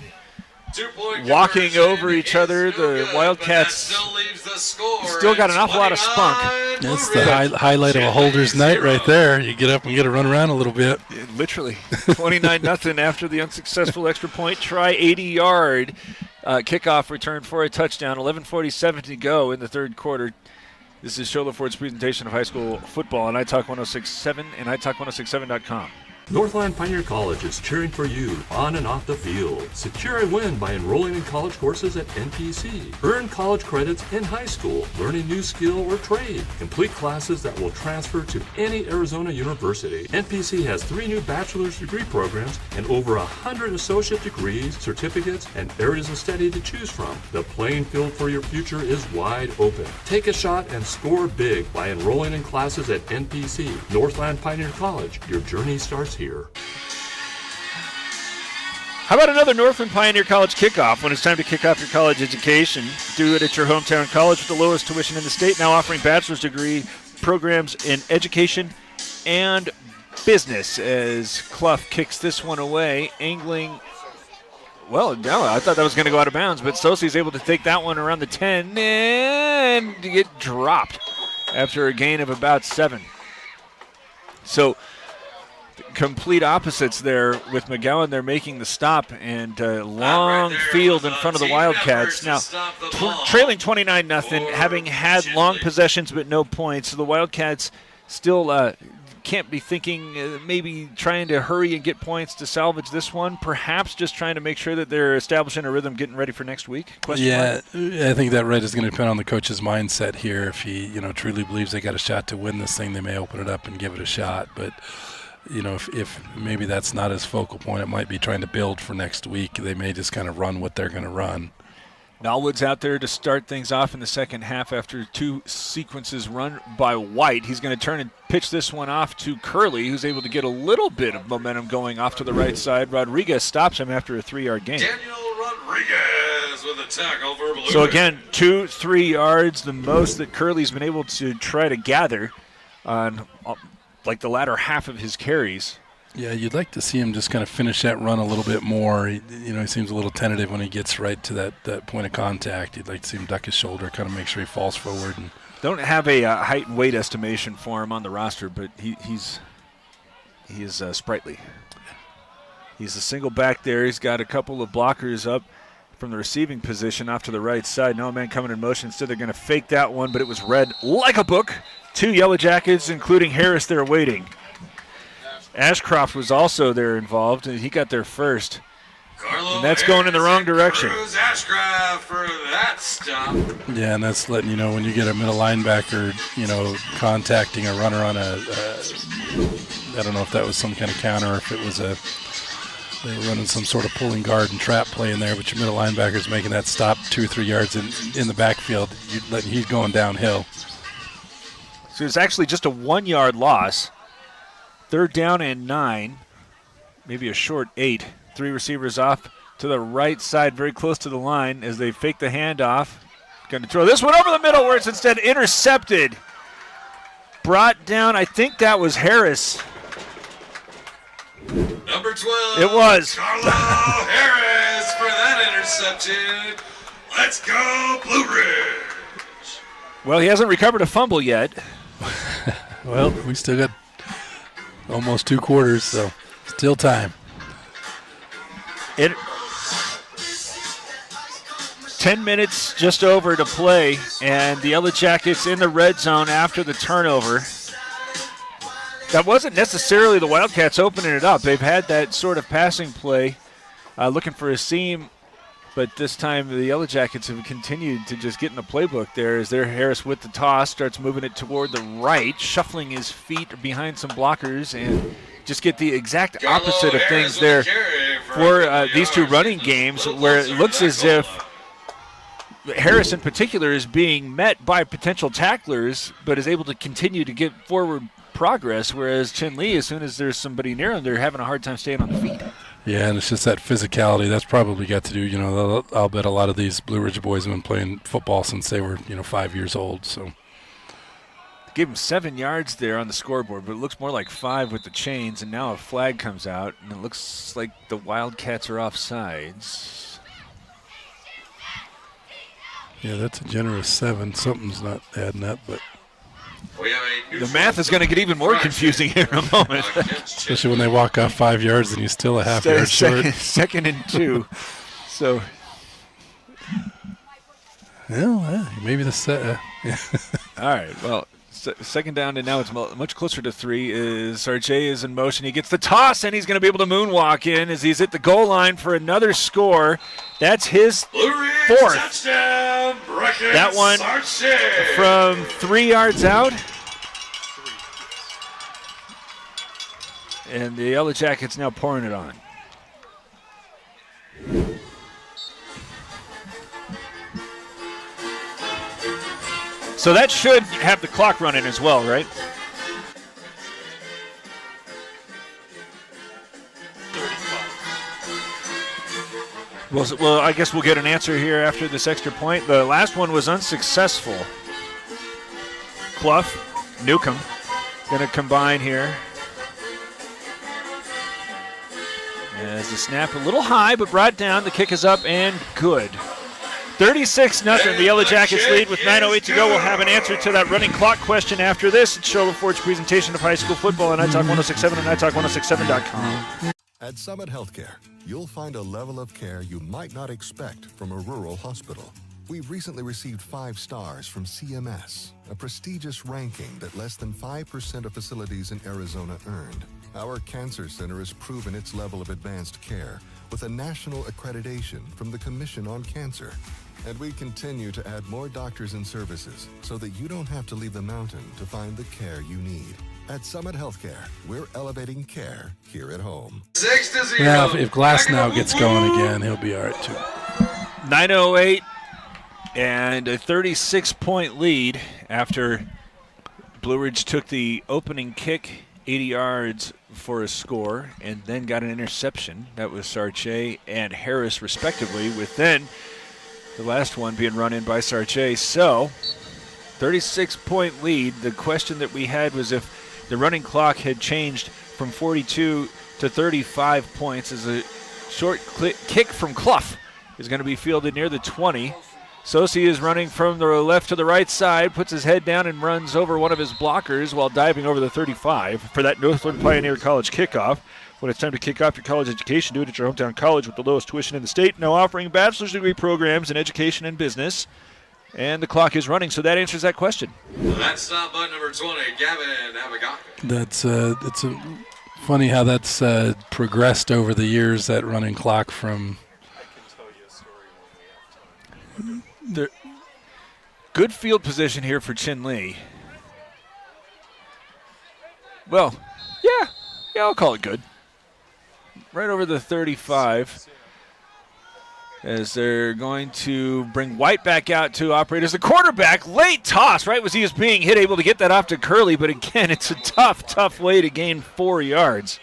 F: walking over each other. The Wildcats still got an awful lot of spunk.
A: That's the highlight of a Holder's night right there. You get up and get to run around a little bit.
F: Yeah, literally. 29-0 after the unsuccessful extra point try. 80-yard kickoff return for a touchdown. 11:47 to go in the third quarter. This is Shola Ford's presentation of high school football on iTalk 106.7 and iTalk106.7.com.
M: Northland Pioneer College is cheering for you on and off the field. Secure a win by enrolling in college courses at NPC. Earn college credits in high school, learn a new skill or trade. Complete classes that will transfer to any Arizona university. NPC has 3 new bachelor's degree programs and over 100 associate degrees, certificates, and areas of study to choose from. The playing field for your future is wide open. Take a shot and score big by enrolling in classes at NPC. Northland Pioneer College. Your journey starts here.
F: How about another Northland Pioneer College kickoff? When it's time to kick off your college education, do it at your hometown college with the lowest tuition in the state, now offering bachelor's degree programs in education and business. As Clough kicks this one away, angling. Well, no, I thought that was going to go out of bounds, but Sosi's able to take that one around the 10 and get dropped after a gain of about 7. So complete opposites there with McGowan. They're making the stop and long field in front of the Wildcats. Now, trailing 29-0, having had long possessions but no points. So the Wildcats still can't be thinking maybe trying to hurry and get points to salvage this one. Perhaps just trying to make sure that they're establishing a rhythm, getting ready for next week.
A: Yeah, I think that is going to depend on the coach's mindset here. If he, truly believes they got a shot to win this thing, they may open it up and give it a shot. But if maybe that's not his focal point, it might be trying to build for next week. They may just kind of run what they're going to run.
F: Nolwood's out there to start things off in the second half after 2 sequences run by White. He's going to turn and pitch this one off to Curley, who's able to get a little bit of momentum going off to the right side. Rodriguez stops him after a 3-yard gain.
B: Daniel Rodriguez with a tackle for Blue.
F: So again, 2-3 yards, the most that Curley's been able to try to gather on like the latter half of his carries.
A: Yeah, you'd like to see him just kind of finish that run a little bit more. He seems a little tentative when he gets right to that point of contact. You'd like to see him duck his shoulder, kind of make sure he falls forward. And
F: don't have a height and weight estimation for him on the roster, but he is sprightly. He's a single back there. He's got a couple of blockers up. from the receiving position off to the right side. No man coming in motion. Instead, they're going to fake that one, but it was read like a book. 2 Yellowjackets, including Harris, there waiting. Ashcroft was also there involved, and he got there first. And that's going in the wrong direction.
B: Ashcroft for that stop.
A: Yeah, and that's letting you know when you get a middle linebacker, contacting a runner on I don't know if that was some kind of counter or if it was they were running some sort of pulling guard and trap play in there, but your middle linebacker's making that stop 2 or 3 yards in the backfield. He's going downhill.
F: So it's actually just a 1-yard loss. 3rd down and 9, maybe a short 8. 3 receivers off to the right side, very close to the line as they fake the handoff. Going to throw this one over the middle where it's instead intercepted. Brought down, I think that was Harris.
B: Number 12.
F: It was.
B: Carlo Harris for that interception. Let's go, Blue Ridge.
F: Well, he hasn't recovered a fumble yet.
A: Well, we still got almost 2 quarters, so still time.
F: 10 minutes just over to play, and the Yellowjackets in the red zone after the turnover. That wasn't necessarily the Wildcats opening it up. They've had that sort of passing play, looking for a seam, but this time the Yellowjackets have continued to just get in the playbook there as their Harris with the toss starts moving it toward the right, shuffling his feet behind some blockers, and just get the exact opposite of things there for these 2 running games, where it looks as if Harris in particular is being met by potential tacklers, but is able to continue to get forward progress, whereas Chinley, as soon as there's somebody near him, they're having a hard time staying on the feet.
A: Yeah, and it's just that physicality. That's probably got to do, I'll bet a lot of these Blue Ridge boys have been playing football since they were, 5 years old, so.
F: Gave him 7 yards there on the scoreboard, but it looks more like 5 with the chains, and now a flag comes out, and it looks like the Wildcats are offsides.
A: Yeah, that's a generous 7. Something's not adding up, but.
F: The math is going to get even more confusing here in a moment.
A: Especially when they walk off 5 yards and he's still a half yard short.
F: Second and 2. So.
A: Well, maybe the set.
F: All right, well. Second down, and now it's much closer to 3. Sarche is in motion. He gets the toss, and he's going to be able to moonwalk in as he's at the goal line for another score. That's his 4th.
B: Touchdown,
F: that one
B: Sarche.
F: From 3 yards out. And the Yellowjackets now pouring it on. So that should have the clock running as well, right? Well, I guess we'll get an answer here after this extra point. The last one was unsuccessful. Clough, Newcomb, going to combine here. As the snap a little high, but brought down. The kick is up and good. 36-0. The Yellowjackets lead with 9:08 to go. We'll have an answer to that running clock question after this. It's Chinle Ford's presentation of high school football on iTalk 106.7 and iTalk106.7.com.
N: At Summit Healthcare, you'll find a level of care you might not expect from a rural hospital. We've recently received 5 stars from CMS, a prestigious ranking that less than 5% of facilities in Arizona earned. Our cancer center has proven its level of advanced care with a national accreditation from the Commission on Cancer. And we continue to add more doctors and services so that you don't have to leave the mountain to find the care you need. At Summit Healthcare, we're elevating care here at home.
B: 6-0.
A: Now, if Glass now gets going again, he'll be all right, too.
F: 9:08 and a 36-point lead after Blue Ridge took the opening kick 80 yards for a score and then got an interception. That was Sarche and Harris, respectively, with then the last one being run in by Sarche. So, 36-point lead. The question that we had was if the running clock had changed from 42 to 35 points as a short kick from Clough is going to be fielded near the 20. Sosi is running from the left to the right side, puts his head down and runs over one of his blockers while diving over the 35 for that Northland Pioneer College kickoff. When it's time to kick off your college education, do it at your hometown college with the lowest tuition in the state. Now offering bachelor's degree programs in education and business. And the clock is running, so that answers that question.
B: That's stop button number 20, Gavin Abagaka.
A: That's it's funny how that's progressed over the years, that running clock from.
F: Good field position here for Chinley. Well, yeah, I'll call it good. Right over the 35. As they're going to bring White back out to operate as the quarterback. Late toss, right as he was being hit, able to get that off to Curley. But again, it's a tough way to gain 4 yards.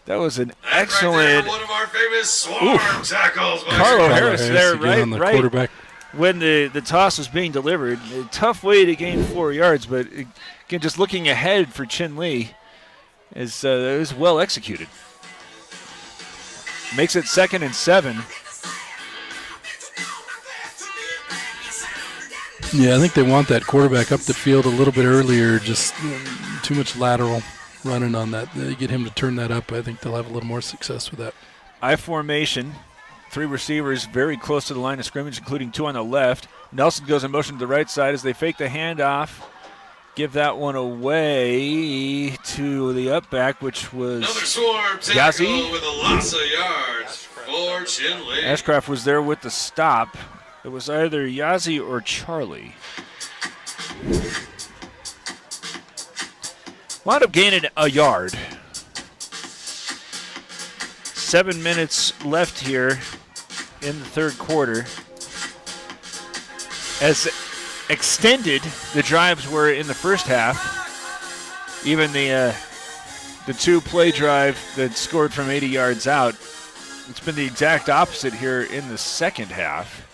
F: That was an excellent.
B: Right there, one of our famous swarm tackles.
F: Carlo Harris there, right?
A: On the quarterback.
F: When the toss was being delivered. A tough way to gain 4 yards, but again, just looking ahead for Chinley, it was well executed. Makes it 2nd and 7.
A: Yeah, I think they want that quarterback up the field a little bit earlier. Just too much lateral running on that. They get him to turn that up. I think they'll have a little more success with that.
F: I formation. 3 receivers very close to the line of scrimmage, including 2 on the left. Nelson goes in motion to the right side as they fake the handoff. Give that one away to the up back, which was
B: another swarm tackle with a loss of yards for Chinley.
F: Ashcraft was there with the stop. It was either Yazzie or Charlie. Wound up gaining a yard. 7 minutes left here in the third quarter. As extended the drives were in the first half. Even the 2-play drive that scored from 80 yards out, it's been the exact opposite here in the second half.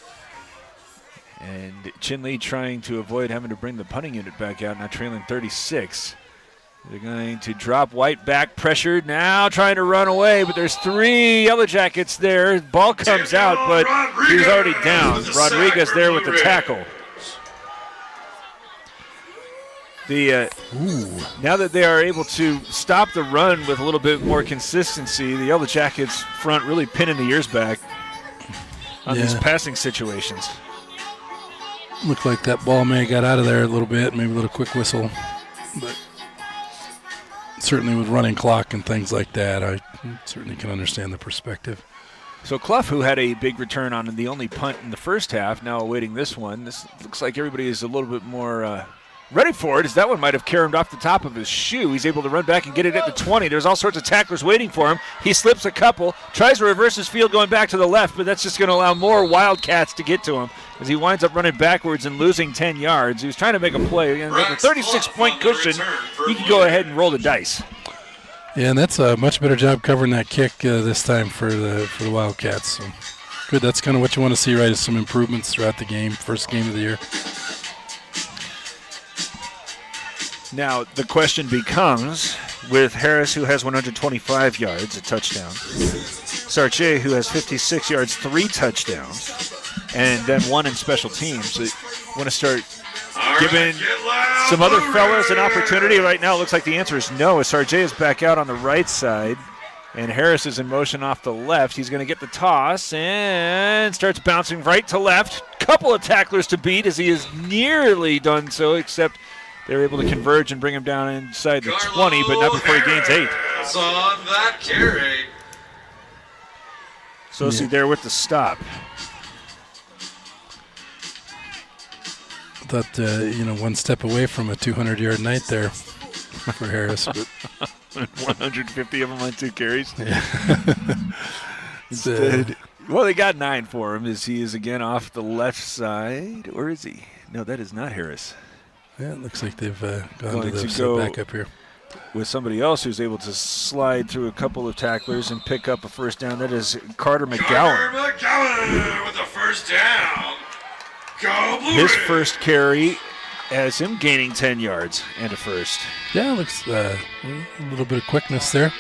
F: And Chinley trying to avoid having to bring the punting unit back out, now trailing 36. They're going to drop White back, pressured, now trying to run away, but there's 3 Yellowjackets there. Ball comes out, but he's already down. Rodriguez there with the tackle. Now that they are able to stop the run with a little bit more consistency, the Yellowjackets front really pinning the ears back on these passing situations.
A: Looked like that ball may have got out of there a little bit, maybe a little quick whistle. But certainly with running clock and things like that, I certainly can understand the perspective.
F: So Clough, who had a big return on the only punt in the first half, now awaiting this one. This looks like everybody is a little bit more ready for it, as that one might have caromed off the top of his shoe. He's able to run back and get it at the 20. There's all sorts of tacklers waiting for him. He slips a couple, tries to reverse his field going back to the left, but that's just going to allow more Wildcats to get to him as he winds up running backwards and losing 10 yards. He was trying to make a play. And with a 36-point cushion, he can go ahead and roll the dice.
A: Yeah, and that's a much better job covering that kick this time for the Wildcats. So good. That's kind of what you want to see, right, is some improvements throughout the game, first game of the year.
F: Now, the question becomes, with Harris, who has 125 yards, a touchdown, Sarche, who has 56 yards, 3 touchdowns, and then 1 in special teams. So you want to start giving some other fellas an opportunity? Right now, it looks like the answer is no, as Sarche is back out on the right side, and Harris is in motion off the left. He's going to get the toss and starts bouncing right to left. Couple of tacklers to beat as he is nearly done so, except they're able to converge and bring him down inside the 20, but not before he gains 8.
B: On that carry.
F: Sosi there with the stop.
A: Thought, one step away from a 200-yard night there for Harris. But
F: 150 of them on 2 carries.
A: Yeah.
F: Well, they got 9 for him as he is again off the left side. Or is he? No, that is not Harris.
A: Yeah, it looks like they've gone to the backup here.
F: With somebody else who's able to slide through a couple of tacklers and pick up a first down. That is Carter McGowan.
B: Carter McGowan with a first down. Go Blue
F: His
B: Ridge.
F: first carry has him gaining 10 yards and a first.
A: Yeah, it looks a little bit of quickness there.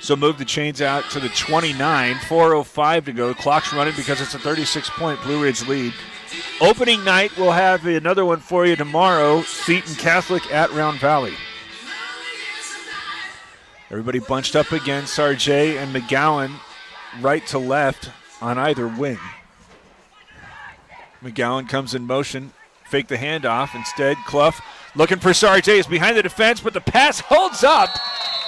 F: So move the chains out to the 29, 4:05 to go. Clock's running because it's a 36-point Blue Ridge lead. Opening night, we'll have another one for you tomorrow, Seton Catholic at Round Valley. Everybody bunched up again, Sarjay and McGowan right to left on either wing. McGowan comes in motion, fake the handoff. Instead, Clough looking for Sarjay, is behind the defense, but the pass holds up.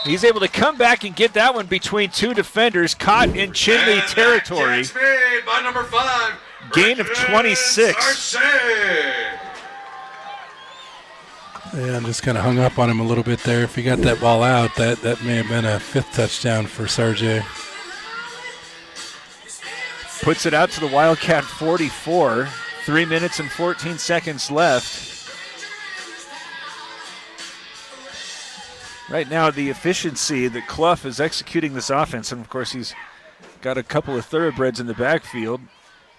F: He's able to come back and get that one between two defenders, caught in Chinley territory.
B: Made by number 5.
F: Gain of 26.
A: Yeah, just kind of hung up on him a little bit there. If he got that ball out, that may have been a 5th touchdown for Sarjay.
F: Puts it out to the Wildcat 44. 3 minutes and 14 seconds left. Right now, the efficiency that Clough is executing this offense, and of course he's got a couple of thoroughbreds in the backfield,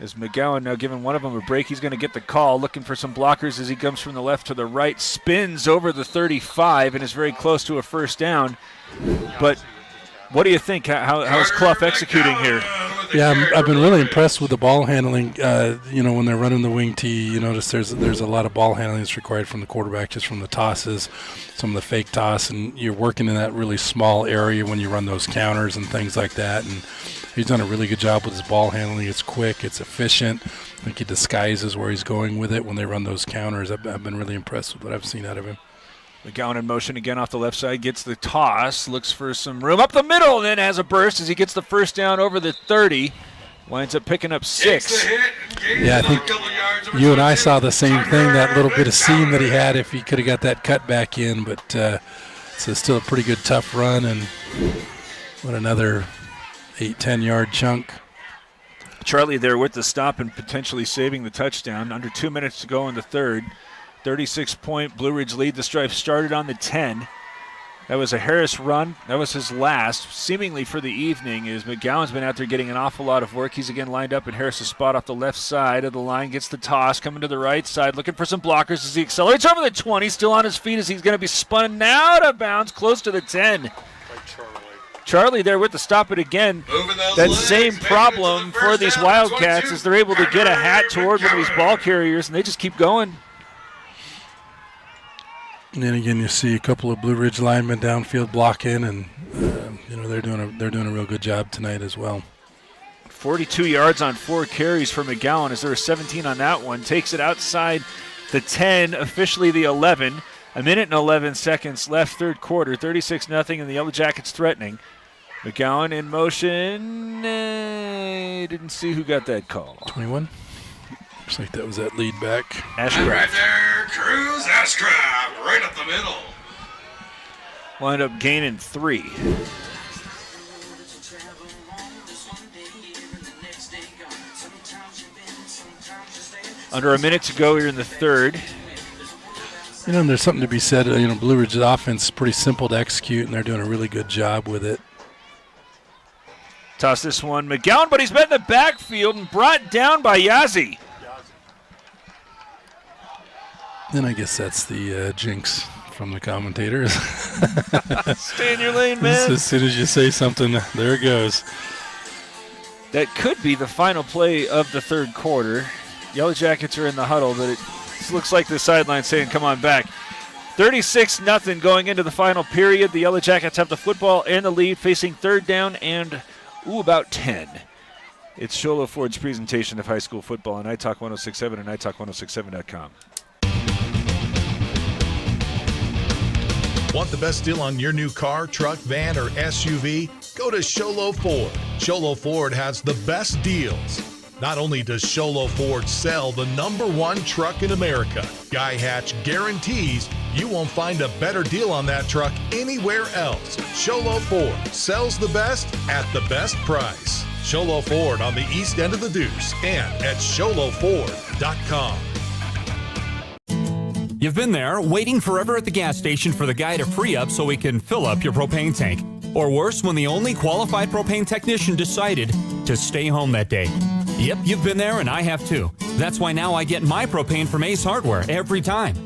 F: as McGowan now giving one of them a break. He's going to get the call, looking for some blockers as he comes from the left to the right, spins over the 35 and is very close to a first down. But what do you think? How's Clough executing here?
A: Yeah, I've been really impressed with the ball handling. When they're running the wing tee, you notice there's a lot of ball handling that's required from the quarterback, just from the tosses, some of the fake toss, and you're working in that really small area when you run those counters and things like that. And he's done a really good job with his ball handling. It's quick, it's efficient. I think he disguises where he's going with it when they run those counters. I've been really impressed with what I've seen out of him.
F: McGowan in motion again off the left side, gets the toss, looks for some room up the middle, and then has a burst as he gets the first down over the 30. Winds up picking up 6.
A: Yeah, I think you and I saw the same thing, that little bit of seam that he had if he could have got that cut back in, but it's still a pretty good tough run, and what another 8-10 yard chunk.
F: Charlie there with the stop and potentially saving the touchdown. Under 2 minutes to go in the third. 36-point Blue Ridge lead. The Stripes started on the 10. That was a Harris run. That was his last, seemingly for the evening, as McGowan's been out there getting an awful lot of work. He's again lined up in Harris's spot off the left side of the line. Gets the toss, coming to the right side, looking for some blockers as he accelerates over the 20. Still on his feet as he's going to be spun out of bounds, close to the 10. Charlie there with the stop it again. That same problem for these Wildcats as they're able to get a hat toward one of these ball carriers, and they just keep going.
A: And then again, you see a couple of Blue Ridge linemen downfield blocking, and they're doing a real good job tonight as well.
F: 42 yards on 4 carries for McGowan as there were 17 on that one. Takes it outside the 10, officially the 11. A minute and 11 seconds left, third quarter. 36-0, and the Yellowjackets threatening. McGowan in motion. Didn't see who got that call.
A: 21. Looks like that was that lead back.
F: Ashcraft.
B: Right there, Cruz Ashcraft, right up the middle.
F: Wind up gaining 3. Under a minute to go here in the third.
A: And there's something to be said. Blue Ridge's offense is pretty simple to execute, and they're doing a really good job with it.
F: Toss this one, McGowan, but he's been in the backfield and brought down by Yazzie.
A: Then I guess that's the jinx from the commentators.
F: Stay in your lane, man.
A: As soon as you say something, there it goes.
F: That could be the final play of the third quarter. Yellowjackets are in the huddle, but it looks like the sideline saying, come on back. 36-0 going into the final period. The Yellowjackets have the football and the lead, facing third down and, about 10. It's Sholo Ford's presentation of high school football on iTalk 106.7 and iTalk106.7.com.
D: Want the best deal on your new car, truck, van, or SUV? Go to Sholo Ford. Sholo Ford has the best deals. Not only does Sholo Ford sell the #1 truck in America, Guy Hatch guarantees you won't find a better deal on that truck anywhere else. Sholo Ford sells the best at the best price. Sholo Ford on the east end of the Deuce and at SholoFord.com.
G: You've been there, waiting forever at the gas station for the guy to free up so he can fill up your propane tank. Or worse, when the only qualified propane technician decided to stay home that day. Yep, you've been there and I have too. That's why now I get my propane from Ace Hardware every time.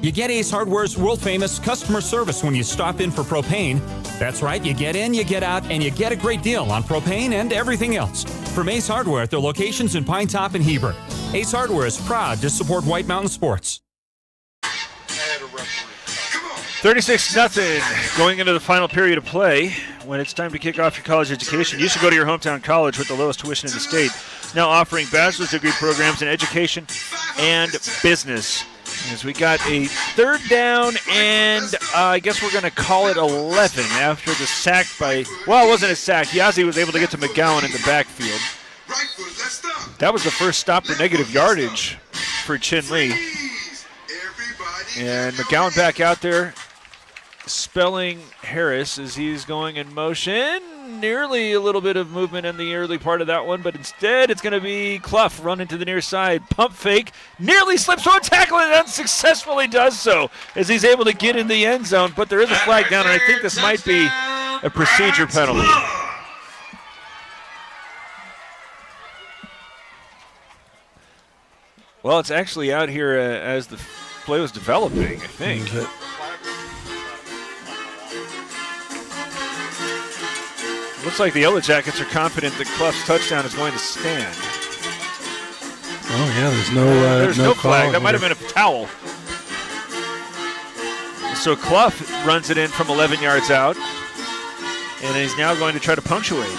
G: You get Ace Hardware's world-famous customer service when you stop in for propane. That's right, you get in, you get out, and you get a great deal on propane and everything else. From Ace Hardware at their locations in Pine Top and Heber. Ace Hardware is proud to support White Mountain Sports.
F: 36-0 going into the final period of play. When it's time to kick off your college education, you should go to your hometown college with the lowest tuition in the state. Now offering bachelor's degree programs in education and business. As we got a third down, and I guess we're going to call it 11 after the sack by, well, it wasn't a sack. Yazzie was able to get to McGowan in the backfield. That was the first stop for negative yardage for Chinley. And McGowan back out there, spelling Harris as he's going in motion. Nearly a little bit of movement in the early part of that one, but instead it's going to be Clough running to the near side. Pump fake, nearly slips through a tackle and unsuccessfully does so as he's able to get in the end zone, but there is a flag down, and I think this might be a procedure penalty. Well, it's actually out here as the play was developing, I think. Looks like the Yellowjackets are confident that Clough's touchdown is going to stand.
A: Oh, yeah,
F: there's no flag. That might have been a foul. So Clough runs it in from 11 yards out, and he's now going to try to punctuate.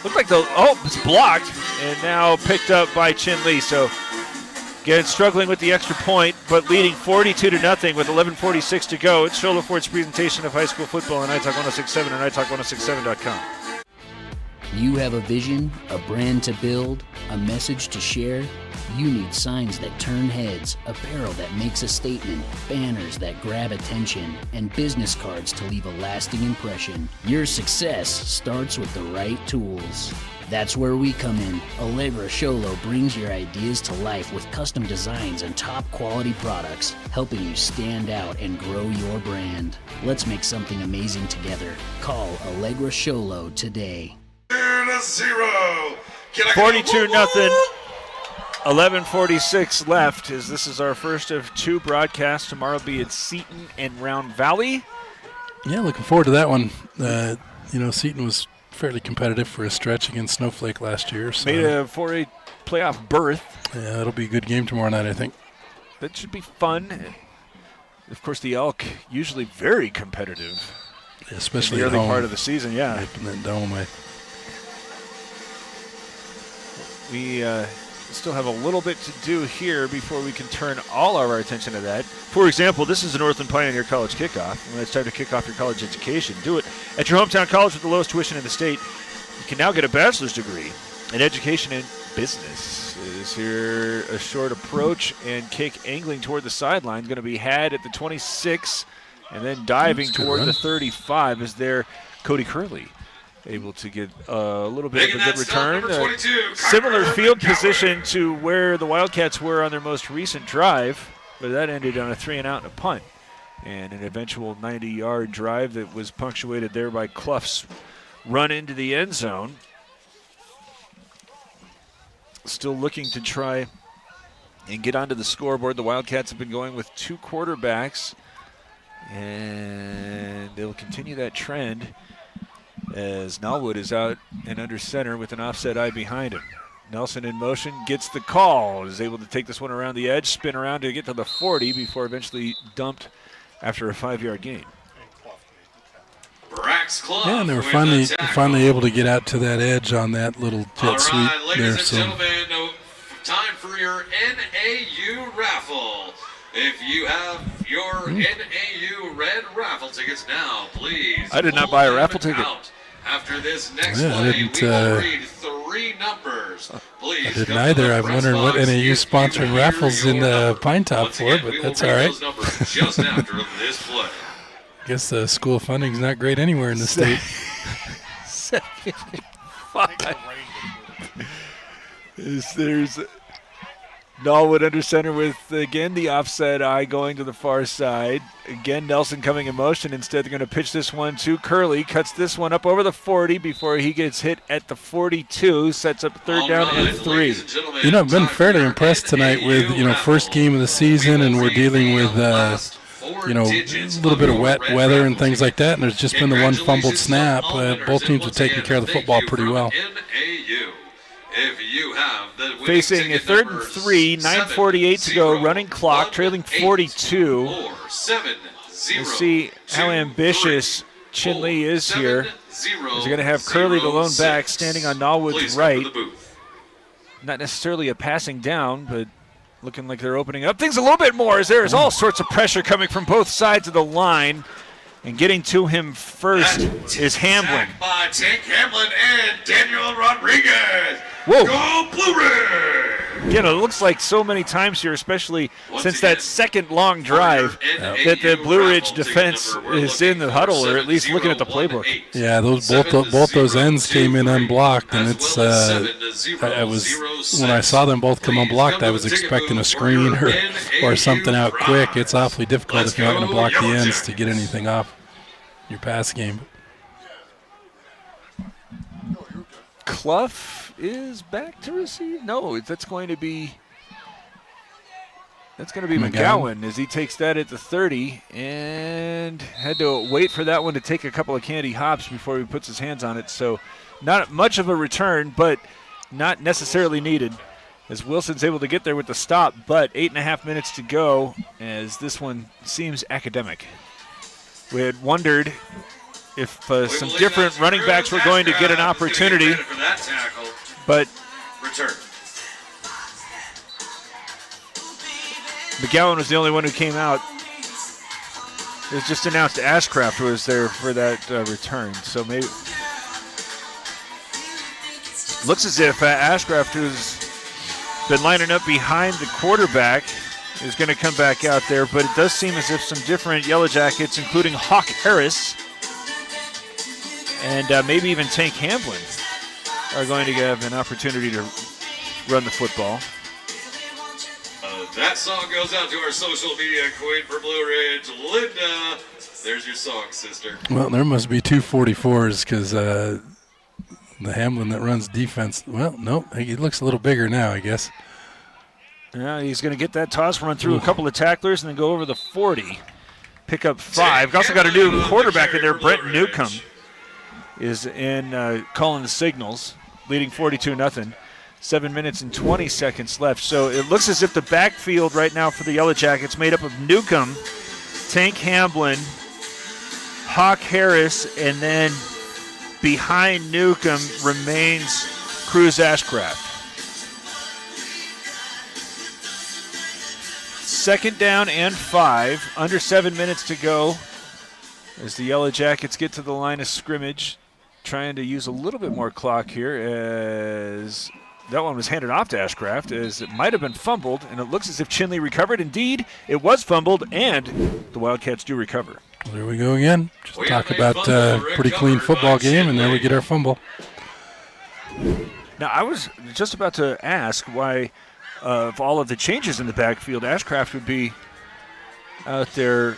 F: Looked like it's blocked, and now picked up by Chinley. So again, struggling with the extra point, but leading 42-0 with 11:46 to go. It's Shola Ford's presentation of high school football on iTalk 106.7 and iTalk106.7.com.
H: You have a vision, a brand to build, a message to share. You need signs that turn heads, apparel that makes a statement, banners that grab attention, and business cards to leave a lasting impression. Your success starts with the right tools. That's where we come in. Allegra Sholo brings your ideas to life with custom designs and top quality products, helping you stand out and grow your brand. Let's make something amazing together. Call Allegra Sholo today.
B: 0.
F: 42-0. 11:46 left, as this is our first of two broadcasts. Tomorrow will be at Seton and Round Valley.
A: Yeah, looking forward to that one. Seton was fairly competitive for a stretch against Snowflake last year. So
F: made a 4A playoff berth.
A: Yeah, it'll be a good game tomorrow night, I think.
F: That should be fun. Of course, the Elk usually very competitive,
A: especially
F: in the early
A: home.
F: Part of the season. Yeah,
A: in that dome.
F: We still have a little bit to do here before we can turn all of our attention to that. For example, this is the Northland Pioneer College kickoff. When it's time to kick off your college education, do it at your hometown college with the lowest tuition in the state. You can now get a bachelor's degree in education and business. Is here a short approach and kick angling toward the sideline. Going to be had at the 26 and then diving toward the 35 is there Cody Curley. Able to get a little bit of a good return. Similar field position to where the Wildcats were on their most recent drive, but that ended on a 3-and-out and a punt. And an eventual 90-yard drive that was punctuated there by Clough's run into the end zone. Still looking to try and get onto the scoreboard. The Wildcats have been going with two quarterbacks, and they'll continue that trend as Nellwood is out and under center with an offset eye behind him. Nelson in motion, gets the call, is able to take this one around the edge, spin around to get to the 40 before eventually dumped after a 5-yard gain.
A: Yeah, and they were finally able to get out to that edge on that little jet sweep there.
B: Ladies and gentlemen, time for your NAU raffle. If you have your NAU red raffle tickets now, please.
F: I did not buy a raffle ticket.
B: After this next play, we will read 3 numbers. Please.
A: I didn't either. I'm wondering what NAU sponsoring raffles in Pine Top for, but that's all right.
B: Just after this play.
A: I guess the school funding's not great anywhere in the state.
F: 75. There's Nellwood under center with, again, the offset eye going to the far side. Again, Nelson coming in motion. Instead, they're going to pitch this one to Curley. Cuts this one up over the 40 before he gets hit at the 42. Sets up third down and 3.
A: I've been fairly impressed tonight with, first game of the season, and we're dealing with, a little bit of wet weather and things like that, and there's just been the one fumbled snap. Both teams have taken care of the football pretty well.
B: If you have the
F: facing a 3rd and 3, 9:48 to go, running clock, trailing 42. We'll see how ambitious Chinley is here. He's going to have Curley, the lone back, standing on Norwood's right. Not necessarily a passing down, but looking like they're opening up things a little bit more as there is all sorts of pressure coming from both sides of the line. And getting to him first is Hamblin.
B: By Tank Hamblin and Daniel Rodriguez.
F: Whoa.
B: Go Blue Ridge!
F: You know, it looks like so many times here, especially since that second long drive, that the Blue Ridge defense is in the huddle, or at least looking at the playbook.
A: Yeah, those both those ends came in unblocked, and it's I was when I saw them both come unblocked, I was expecting a screen or something out quick. It's awfully difficult if you're not going to block the ends to get anything off your pass game.
F: Clough is back to receive. No, that's going to be McGowan as he takes that at the 30 and had to wait for that one to take a couple of candy hops before he puts his hands on it. So not much of a return, but not necessarily needed as Wilson's able to get there with the stop, but 8.5 minutes to go as this one seems academic. We had wondered if some different running backs were going to get an opportunity, but McGowan was the only one who came out. It was just announced Ashcraft was there for that return, so maybe looks as if Ashcraft, who's been lining up behind the quarterback, is going to come back out there, but it does seem as if some different Yellowjackets, including Hawk Harris and maybe even Tank Hamblin, are going to have an opportunity to run the football.
B: That song goes out to our social media queen for Blue Ridge, Linda. There's your song, sister.
A: Well, there must be 244s because the Hamlin that runs defense, well, nope, he looks a little bigger now, I guess.
F: Yeah, he's going to get that toss, run through a couple of tacklers, and then go over the 40. Pick up 5. We've also got a new quarterback in there, Brent Newcomb, is in calling the signals, leading 42-0. 7 minutes and 20 seconds left. So it looks as if the backfield right now for the Yellowjackets made up of Newcomb, Tank Hamblin, Hawk Harris, and then behind Newcomb remains Cruz Ashcraft. 2nd down and 5. Under 7 minutes to go as the Yellowjackets get to the line of scrimmage. Trying to use a little bit more clock here as that one was handed off to Ashcraft as it might have been fumbled, and it looks as if Chinley recovered. Indeed, it was fumbled, and the Wildcats do recover.
A: Well, there we go again. Just talk about a pretty clean football game, and there we get our fumble.
F: Now, I was just about to ask why, of all of the changes in the backfield, Ashcraft would be out there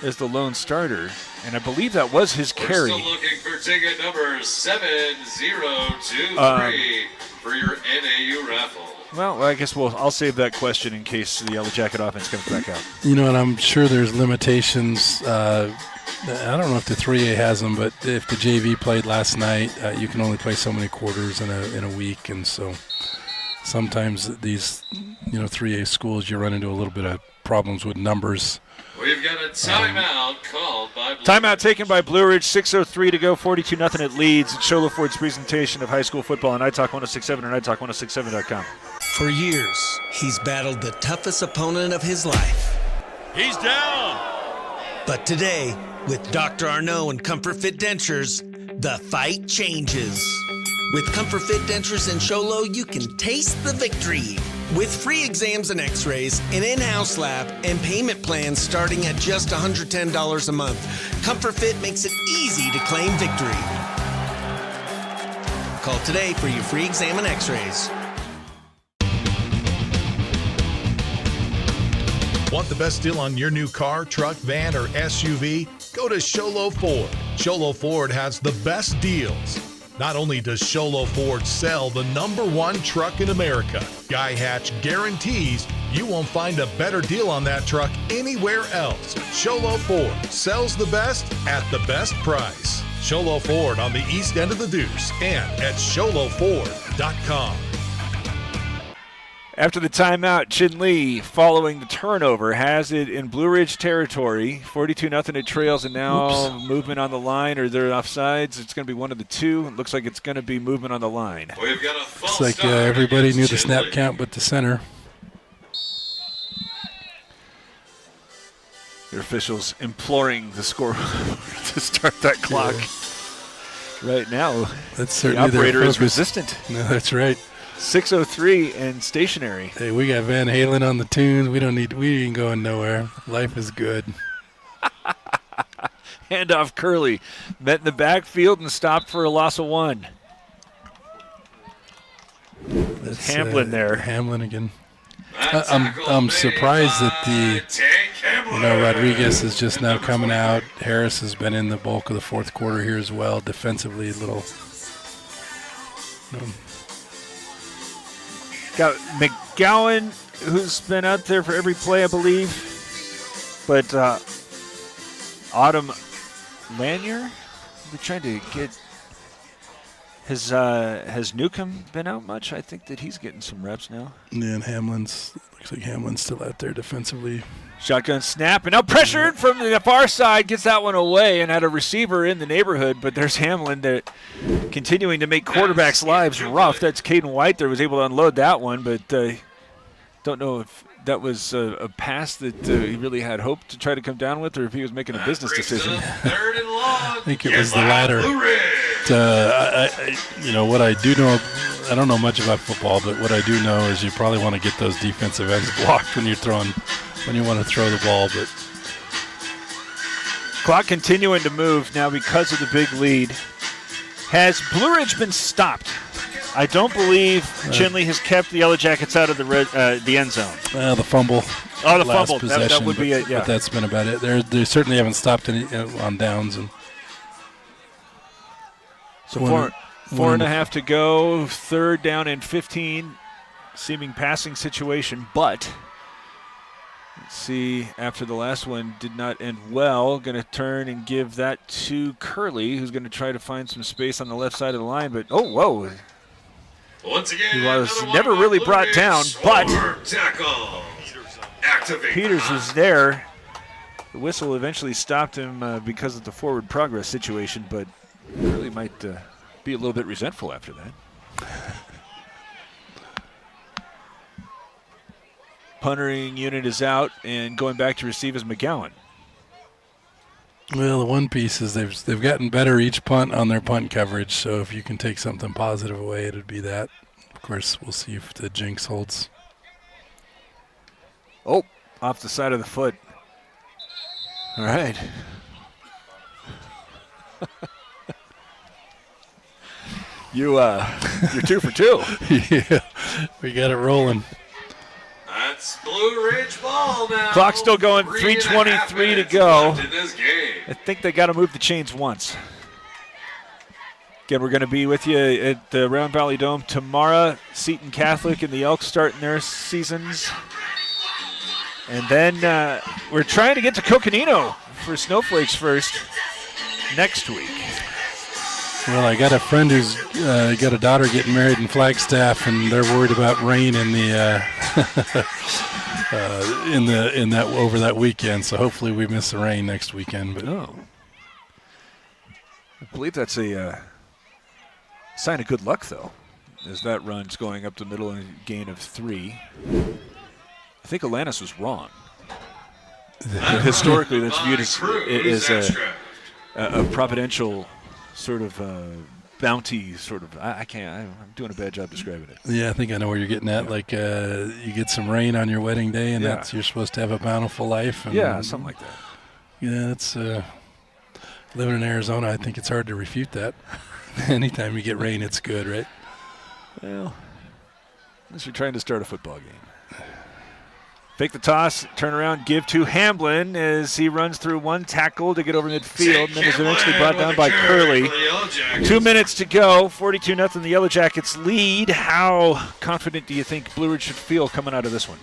F: as the lone starter, and I believe that was his carry.
B: We're still looking for ticket number 7023 for your NAU raffle.
F: Well, I guess I'll save that question in case the Yellowjacket offense comes back out.
A: You know, and I'm sure there's limitations. I don't know if the 3A has them, but if the JV played last night, you can only play so many quarters in a week, and so sometimes these 3A schools you run into a little bit of problems with numbers.
B: We've got a timeout called by Blue
F: Timeout taken by Blue Ridge. 6:03 to go. 42-0 it leads. It's Shola Ford's presentation of high school football on iTalk 106.7 or iTalk106.7.com.
I: For years, he's battled the toughest opponent of his life.
O: He's down.
I: But today, with Dr. Arnaud and Comfort Fit Dentures, the fight changes. With Comfort Fit Dentures and Sholo, you can taste the victory. With free exams and x-rays, an in-house lab, and payment plans starting at just $110 a month, Comfort Fit makes it easy to claim victory. Call today for your free exam and x-rays.
D: Want the best deal on your new car, truck, van, or SUV? Go to Sholo Ford. Sholo Ford has the best deals. Not only does Sholo Ford sell the #1 truck in America, Guy Hatch guarantees you won't find a better deal on that truck anywhere else. Sholo Ford sells the best at the best price. Sholo Ford on the east end of the Deuce and at SholoFord.com.
F: After the timeout, Chinley, following the turnover, has it in Blue Ridge territory. 42-0 it trails, and now movement on the line, or they're offsides. It's going to be one of the two. It looks like it's going to be movement on the line.
B: We've got a false
A: Looks like everybody knew the snap count but the center.
F: Their officials imploring the score to start that clock. Right now,
A: That's certainly
F: the operator
A: their
F: is
A: focus.
F: resistant.
A: No, that's right.
F: 6:03 and stationary.
A: Hey, we got Van Halen on the tunes. We ain't going nowhere. Life is good.
F: Handoff Curley. Met in the backfield and stopped for a loss of 1.
A: That's
F: Hamlin there.
A: Hamlin again. I'm surprised that Rodriguez is just now coming out. Harris has been in the bulk of the fourth quarter here as well. Defensively, a little.
F: Got McGowan, who's been out there for every play, I believe. But Autumn Lanier, they're trying to get. Has Newcomb been out much? I think that he's getting some reps now.
A: Yeah, and looks like Hamlin's still out there defensively.
F: Shotgun snap, and now pressured from the far side, gets that one away and had a receiver in the neighborhood, but there's Hamlin that continuing to make quarterbacks' lives rough. That's Caden White there was able to unload that one, but don't know if that was a pass that he really had hope to try to come down with, or if he was making a business decision.
A: I think it was the latter. What I do know, I don't know much about football, but what I do know is you probably want to get those defensive ends blocked when you want to throw the ball. But
F: clock continuing to move now because of the big lead. Has Blue Ridge been stopped? I don't believe Chinley has kept the Yellowjackets out of the end zone.
A: The fumble.
F: Oh, the
A: last
F: fumble.
A: Possession,
F: that would be it, yeah.
A: But that's been about it. They certainly haven't stopped any on downs. And
F: so four and a half to go. 3rd down and 15. Seeming passing situation, but let's see, after the last one did not end well, going to turn and give that to Curley, who's going to try to find some space on the left side of the line. But, whoa.
B: Once again,
F: he was never really brought down, but Peters was there. The whistle eventually stopped him because of the forward progress situation, but Curley might be a little bit resentful after that. Puntering unit is out, and going back to receive is McGowan.
A: Well, the one piece is they've gotten better each punt on their punt coverage, so if you can take something positive away, it would be that. Of course, we'll see if the jinx holds.
F: Oh, off the side of the foot. All right. You're 2 for 2.
A: Yeah, we got it rolling.
B: That's Blue Ridge ball now.
F: Clock still going, 3:23 to go.
B: In this game.
F: I think they got to move the chains once. Again, we're going to be with you at the Round Valley Dome tomorrow. Seton Catholic and the Elks starting their seasons. And then we're trying to get to Coconino for Snowflakes first next week.
A: Well, I got a friend who's got a daughter getting married in Flagstaff, and they're worried about rain in the over that weekend. So hopefully we miss the rain next weekend. But
F: I believe that's a sign of good luck, though, as that run's going up the middle and a gain of 3. I think Alanis was wrong. Historically, that's viewed as a providential sort of bounty, sort of. I'm doing a bad job describing it.
A: Yeah, I think I know where you're getting at. Like you get some rain on your wedding day, and you're supposed to have a bountiful life. And,
F: something like that.
A: Yeah, that's living in Arizona. I think it's hard to refute that. Anytime you get rain, it's good, right?
F: Well, unless you're trying to start a football game. Fake the toss, turn around, give to Hamlin as he runs through one tackle to get over midfield, and then is eventually brought down by Curley. 2 minutes to go, 42-0. The Yellowjackets lead. How confident do you think Blue Ridge should feel coming out of this one?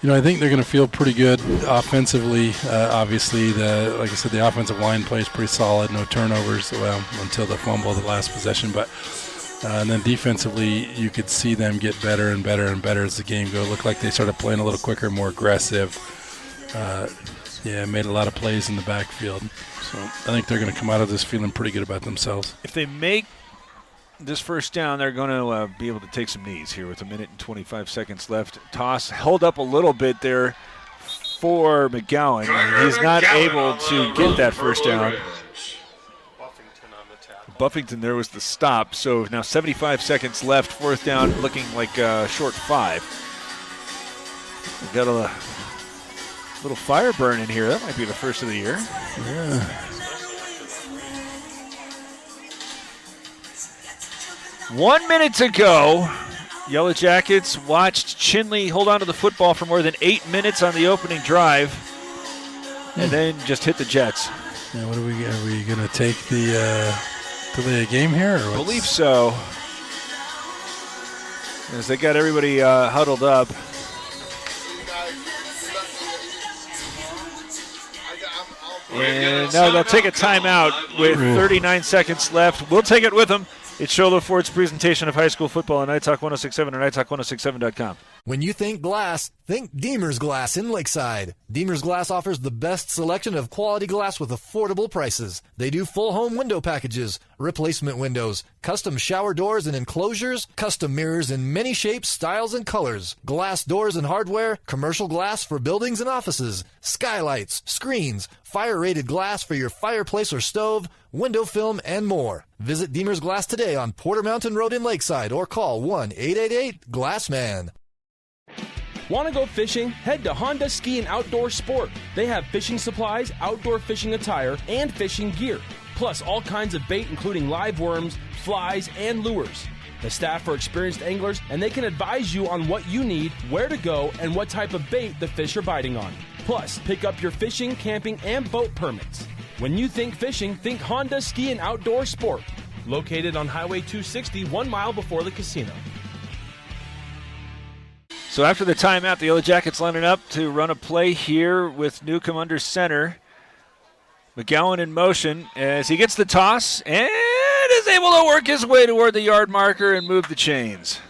A: I think they're going to feel pretty good offensively. Obviously, like I said, the offensive line plays pretty solid. No turnovers, well, until the fumble, the last possession. But And then defensively, you could see them get better and better and better as the game goes. It looked like they started playing a little quicker, more aggressive. Made a lot of plays in the backfield. So I think they're going to come out of this feeling pretty good about themselves.
F: If they make this first down, they're going to be able to take some knees here with 1 minute and 25 seconds left. Toss held up a little bit there for McGowan. He's not able to get that first down. Buffington there was the stop, so now 75 seconds left, fourth down, looking like short 5. We've got a little fire burn in here. That might be the first of the year.
A: Yeah.
F: One minute to go. Yellowjackets watched Chinley hold on to the football for more than 8 minutes on the opening drive, and then just hit the Jets.
A: Yeah, are we going to take the delay a game here? Or
F: I believe so. As they got everybody huddled up. And now they'll take a timeout with 39 seconds left. We'll take it with them. It's Chinle Ford's presentation of high school football on iTalk 106.7 or iTalk1067.com.
C: When you think glass, think Deemer's Glass in Lakeside. Deemer's Glass offers the best selection of quality glass with affordable prices. They do full home window packages, replacement windows, custom shower doors and enclosures, custom mirrors in many shapes, styles, and colors, glass doors and hardware, commercial glass for buildings and offices, skylights, screens, fire-rated glass for your fireplace or stove, window film, and more. Visit Deemer's Glass today on Porter Mountain Road in Lakeside or call 1-888-GLASSMAN.
J: Want to go fishing? Head to Honda Ski and Outdoor Sport. They have fishing supplies, outdoor fishing attire, and fishing gear. Plus all kinds of bait including live worms, flies, and lures. The staff are experienced anglers and they can advise you on what you need, where to go, and what type of bait the fish are biting on. Plus, pick up your fishing, camping, and boat permits. When you think fishing, think Honda Ski and Outdoor Sport. Located on Highway 260, 1 mile before the casino.
F: So after the timeout, the Yellowjackets lining up to run a play here with Newcomb under center. McGowan in motion as he gets the toss and is able to work his way toward the yard marker and move the chains.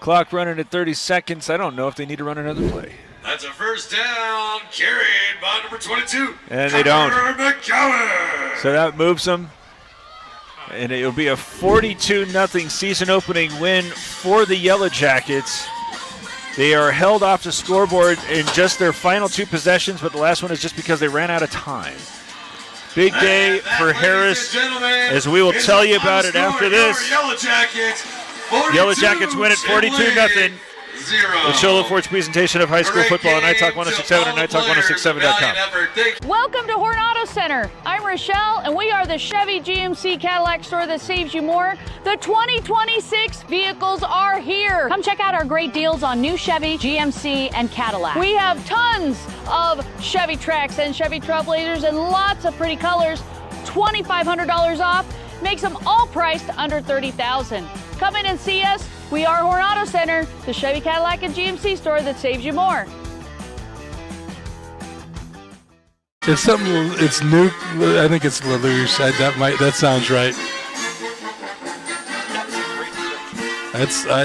F: Clock running at 30 seconds. I don't know if they need to run another play.
B: That's a first down, carried by number 22.
F: And they don't.
B: McGowan.
F: So that moves them. And it'll be a 42-0 season opening win for the Yellowjackets. They are held off the scoreboard in just their final 2 possessions, but the last one is just because they ran out of time. Big day for Harris, as we will tell you about it after this. Yellowjackets win at 42-0. It's Chinle Ford's presentation of high school football on iTalk 106.7 and iTalk1067.com.
K: Welcome to Horn Auto Center. I'm Rochelle, and we are the Chevy GMC Cadillac store that saves you more. The 2026 vehicles are here. Come check out our great deals on new Chevy, GMC, and Cadillac. We have tons of Chevy Trax and Chevy Trailblazers and lots of pretty colors. $2,500 off makes them all priced under $30,000. Come in and see us. We are Horn Auto Center, the Chevy, Cadillac, and GMC store that saves you more.
A: It's something. It's new. I think it's Lelouch. That sounds right.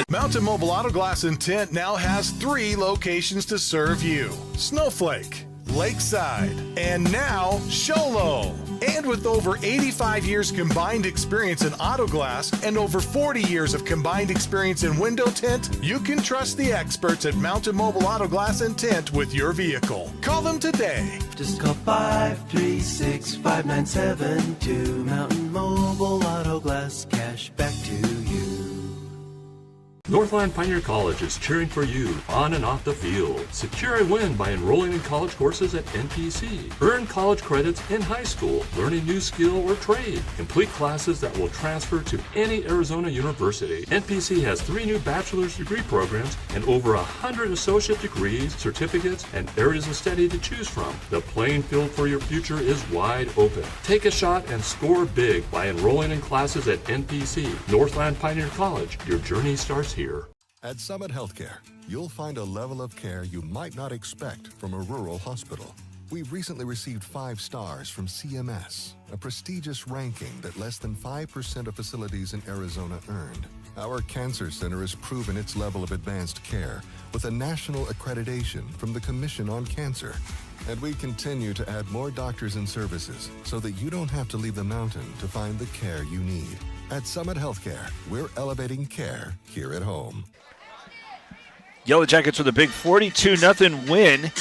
D: Mountain Mobile Auto Glass and Tint now has 3 locations to serve you: Snowflake, Lakeside, and now Sholo. And with over 85 years combined experience in auto glass and over 40 years of combined experience in window tint, you can trust the experts at Mountain Mobile Auto Glass and Tint with your vehicle. Call them today.
L: Just call 536-5972. Mountain Mobile Auto Glass, cash back to you.
M: Northland Pioneer College is cheering for you on and off the field. Secure a win by enrolling in college courses at NPC. Earn college credits in high school, learn a new skill or trade. Complete classes that will transfer to any Arizona university. NPC has 3 new bachelor's degree programs and over 100 associate degrees, certificates, and areas of study to choose from. The playing field for your future is wide open. Take a shot and score big by enrolling in classes at NPC. Northland Pioneer College. Your journey starts here.
N: At Summit Healthcare, you'll find a level of care you might not expect from a rural hospital. We've recently received 5 stars from CMS, a a prestigious ranking that less than 5% of facilities in Arizona earned. Our Cancer Center has proven its level of advanced care with a national accreditation from the Commission on Cancer. And we continue to add more doctors and services so that you don't have to leave the mountain to find the care you need. At Summit Healthcare, we're elevating care here at home.
F: Yellowjackets with a big 42-0 win.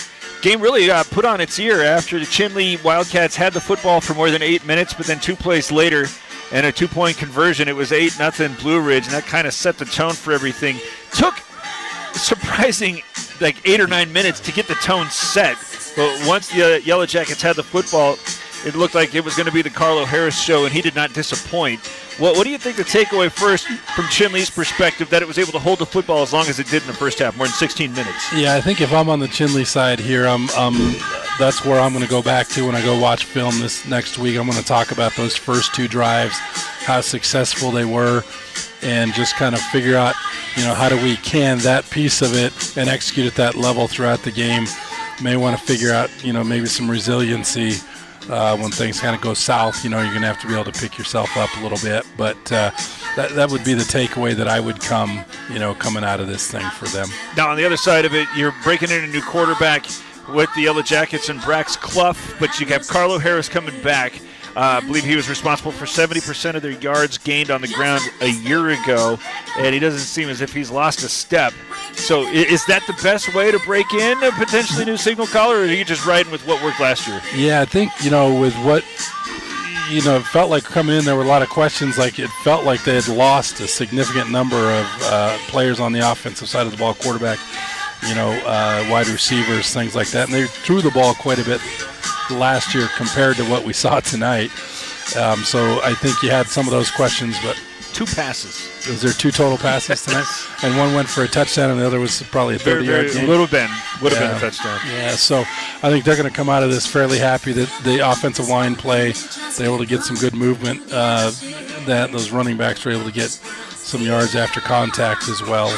F: Game really put on its ear after the Chinle Wildcats had the football for more than 8 minutes, but then 2 plays later and a 2-point conversion, it was 8-0 Blue Ridge, and that kind of set the tone for everything. Took surprising 8 or 9 minutes to get the tone set, but once the Yellowjackets had the football, it looked like it was going to be the Carlo Harris show, and he did not disappoint. What do you think the takeaway first from Chinley's perspective, that it was able to hold the football as long as it did in the first half, more than 16 minutes?
A: Yeah, I think if I'm on the Chinley side here, that's where I'm going to go back to when I go watch film this next week. I'm going to talk about those first 2 drives, how successful they were, and just kind of figure out, how do we can that piece of it and execute at that level throughout the game. May want to figure out, maybe some resiliency when things kind of go south. You're going to have to be able to pick yourself up a little bit. But that would be the takeaway that I would coming out of this thing for them.
F: Now, on the other side of it, you're breaking in a new quarterback with the Yellowjackets and Brax Clough, but you have Carlo Harris coming back. I believe he was responsible for 70% of their yards gained on the ground a year ago, and he doesn't seem as if he's lost a step. So is that the best way to break in a potentially new signal caller, or are you just riding with what worked last year?
A: Yeah, I think, with what, it felt like coming in, there were a lot of questions. It felt like they had lost a significant number of players on the offensive side of the ball, quarterback, wide receivers, things like that. And they threw the ball quite a bit last year compared to what we saw tonight. So I think you had some of those questions, but
F: 2 passes.
A: Was there 2 total passes tonight? And one went for a touchdown, and the other was probably a 30-yard game.
F: Would have been a touchdown.
A: Yeah, so I think they're going to come out of this fairly happy that the offensive line play, they're able to get some good movement, that those running backs were able to get some yards after contact as well.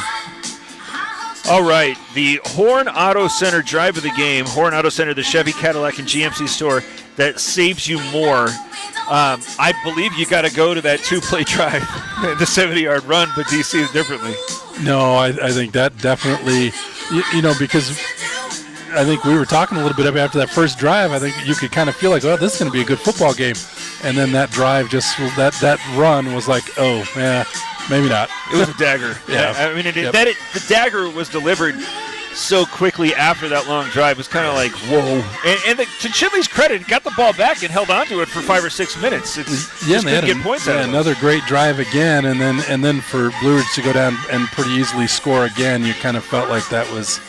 F: All right, the Horn Auto Center drive of the game. Horn Auto Center, the Chevy, Cadillac, and GMC store that saves you more. I believe you got to go to that 2-play drive, the 70-yard run, but do you see it differently?
A: No, I think that definitely, because I think we were talking a little bit after that first drive. I think you could kind of feel like, oh, this is going to be a good football game. And then that drive that run was like, oh, yeah, maybe not.
F: It was a dagger.
A: Yeah.
F: I mean, the dagger was delivered so quickly after that long drive. It was kind of like, whoa. And to Chinley's credit, got the ball back and held on to it for 5 or 6 minutes. Just couldn't get points out of it.
A: Another great drive again, and then for Blue Ridge to go down and pretty easily score again, you kind of felt like that was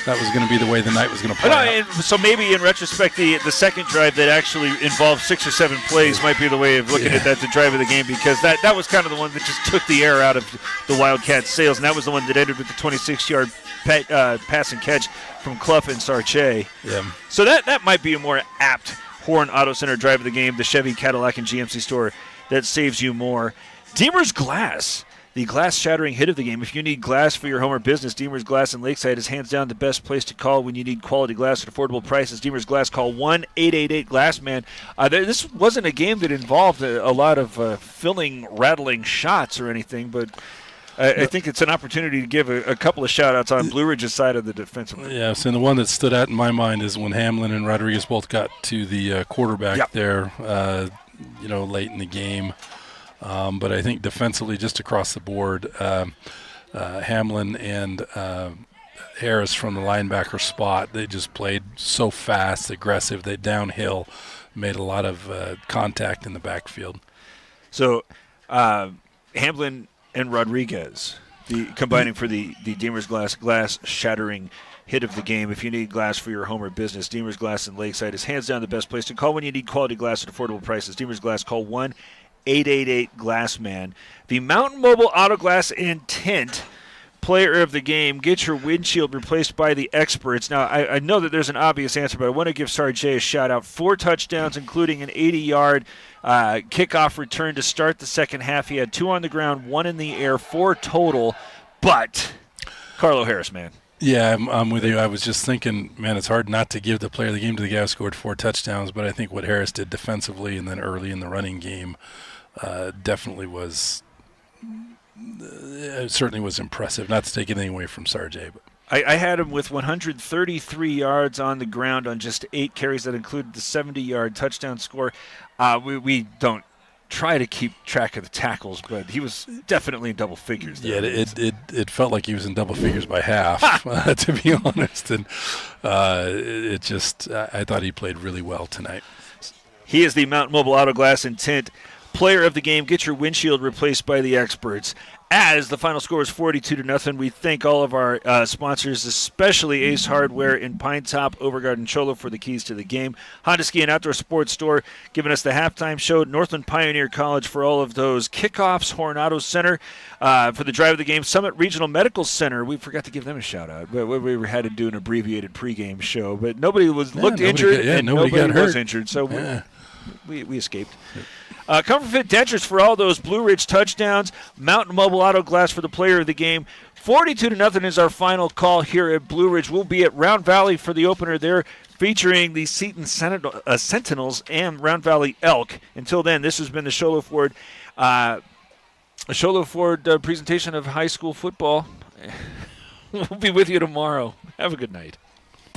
A: going to be the way the night was going to play out.
F: So maybe in retrospect, the second drive that actually involved 6 or 7 plays might be the way of looking at that, the drive of the game, because that was kind of the one that just took the air out of the Wildcats' sails, and that was the one that ended with the 26-yard pass and catch from Clough and Sarche.
A: Yeah.
F: So that might be a more apt Horn Auto Center drive of the game, the Chevy, Cadillac, and GMC store that saves you more. Deemer's Glass, the glass-shattering hit of the game. If you need glass for your home or business, Deemer's Glass in Lakeside is hands down the best place to call when you need quality glass at affordable prices. Deemer's Glass, call 1-888-GLASSMAN. This wasn't a game that involved a lot of filling, rattling shots or anything, but I think it's an opportunity to give a couple of shout-outs on Blue Ridge's side of the defensive line.
A: Yes, and the one that stood out in my mind is when Hamlin and Rodriguez both got to the quarterback there, late in the game. But I think defensively, just across the board, Hamlin and Harris from the linebacker spot, they just played so fast, aggressive. They downhill, made a lot of contact in the backfield.
F: So Hamlin and Rodriguez, combining for the Deemer's glass shattering hit of the game. If you need glass for your home or business, Deemer's Glass in Lakeside is hands down the best place to call when you need quality glass at affordable prices. Deemer's Glass, call 1-888-GLASSMAN. The Mountain Mobile Auto Glass and Tint player of the game. Get your windshield replaced by the experts. Now, I know that there's an obvious answer, but I want to give Sarche a shout-out. 4 touchdowns, including an 80-yard kickoff return to start the second half. He had 2 on the ground, 1 in the air, 4 total. But Carlo Harris, man.
A: Yeah, I'm with you. I was just thinking, man, it's hard not to give the player of the game to the guy who scored 4 touchdowns, but I think what Harris did defensively and then early in the running game definitely was certainly was impressive. Not to take anything away from Sarjay, but
F: I had him with 133 yards on the ground on just 8 carries. That included the 70-yard touchdown score. We don't try to keep track of the tackles, but he was definitely in double figures there.
A: Yeah, it felt like he was in double figures by half, to be honest. And I thought he played really well tonight.
F: He is the Mountain Mobile Auto Glass and Tint player of the game. Get your windshield replaced by the experts. As the final score is 42-0, we thank all of our sponsors, especially Ace Hardware in Pine Top, Overgarden, Cholo for the keys to the game. Honda Ski and Outdoor Sports Store giving us the halftime show. Northland Pioneer College for all of those kickoffs. Coronado Center for the drive of the game. Summit Regional Medical Center. We forgot to give them a shout out. We had to do an abbreviated pregame show, but nobody looked injured and nobody was injured, so we escaped. Comfort Fit Dentures for all those Blue Ridge touchdowns. Mountain Mobile Auto Glass for the player of the game. 42-0 is our final call here at Blue Ridge. We'll be at Round Valley for the opener there, featuring the Seton Sentinels and Round Valley Elk. Until then, this has been the Sholo Ford presentation of high school football. We'll be with you tomorrow. Have a good night.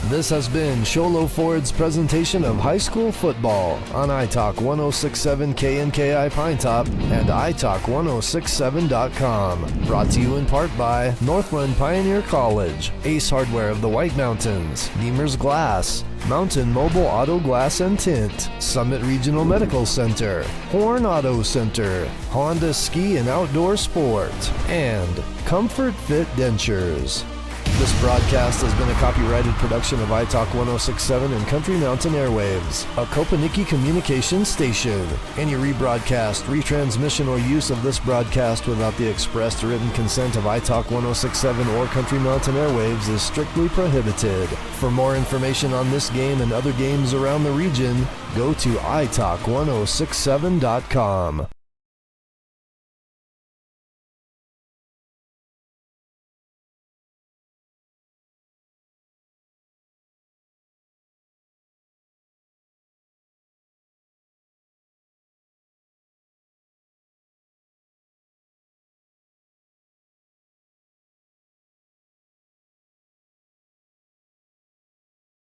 C: This has been Sholo Ford's presentation of high school football on iTalk 106.7 KNKI Pine Top and iTalk1067.com. Brought to you in part by Northland Pioneer College, Ace Hardware of the White Mountains, Beamer's Glass, Mountain Mobile Auto Glass and Tint, Summit Regional Medical Center, Horn Auto Center, Honda Ski and Outdoor Sport, and Comfort Fit Dentures. This broadcast has been a copyrighted production of iTalk 106.7 and Country Mountain Airwaves, a Kopaniki communications station. Any rebroadcast, retransmission, or use of this broadcast without the expressed written consent of iTalk 106.7 or Country Mountain Airwaves is strictly prohibited. For more information on this game and other games around the region, go to iTalk1067.com.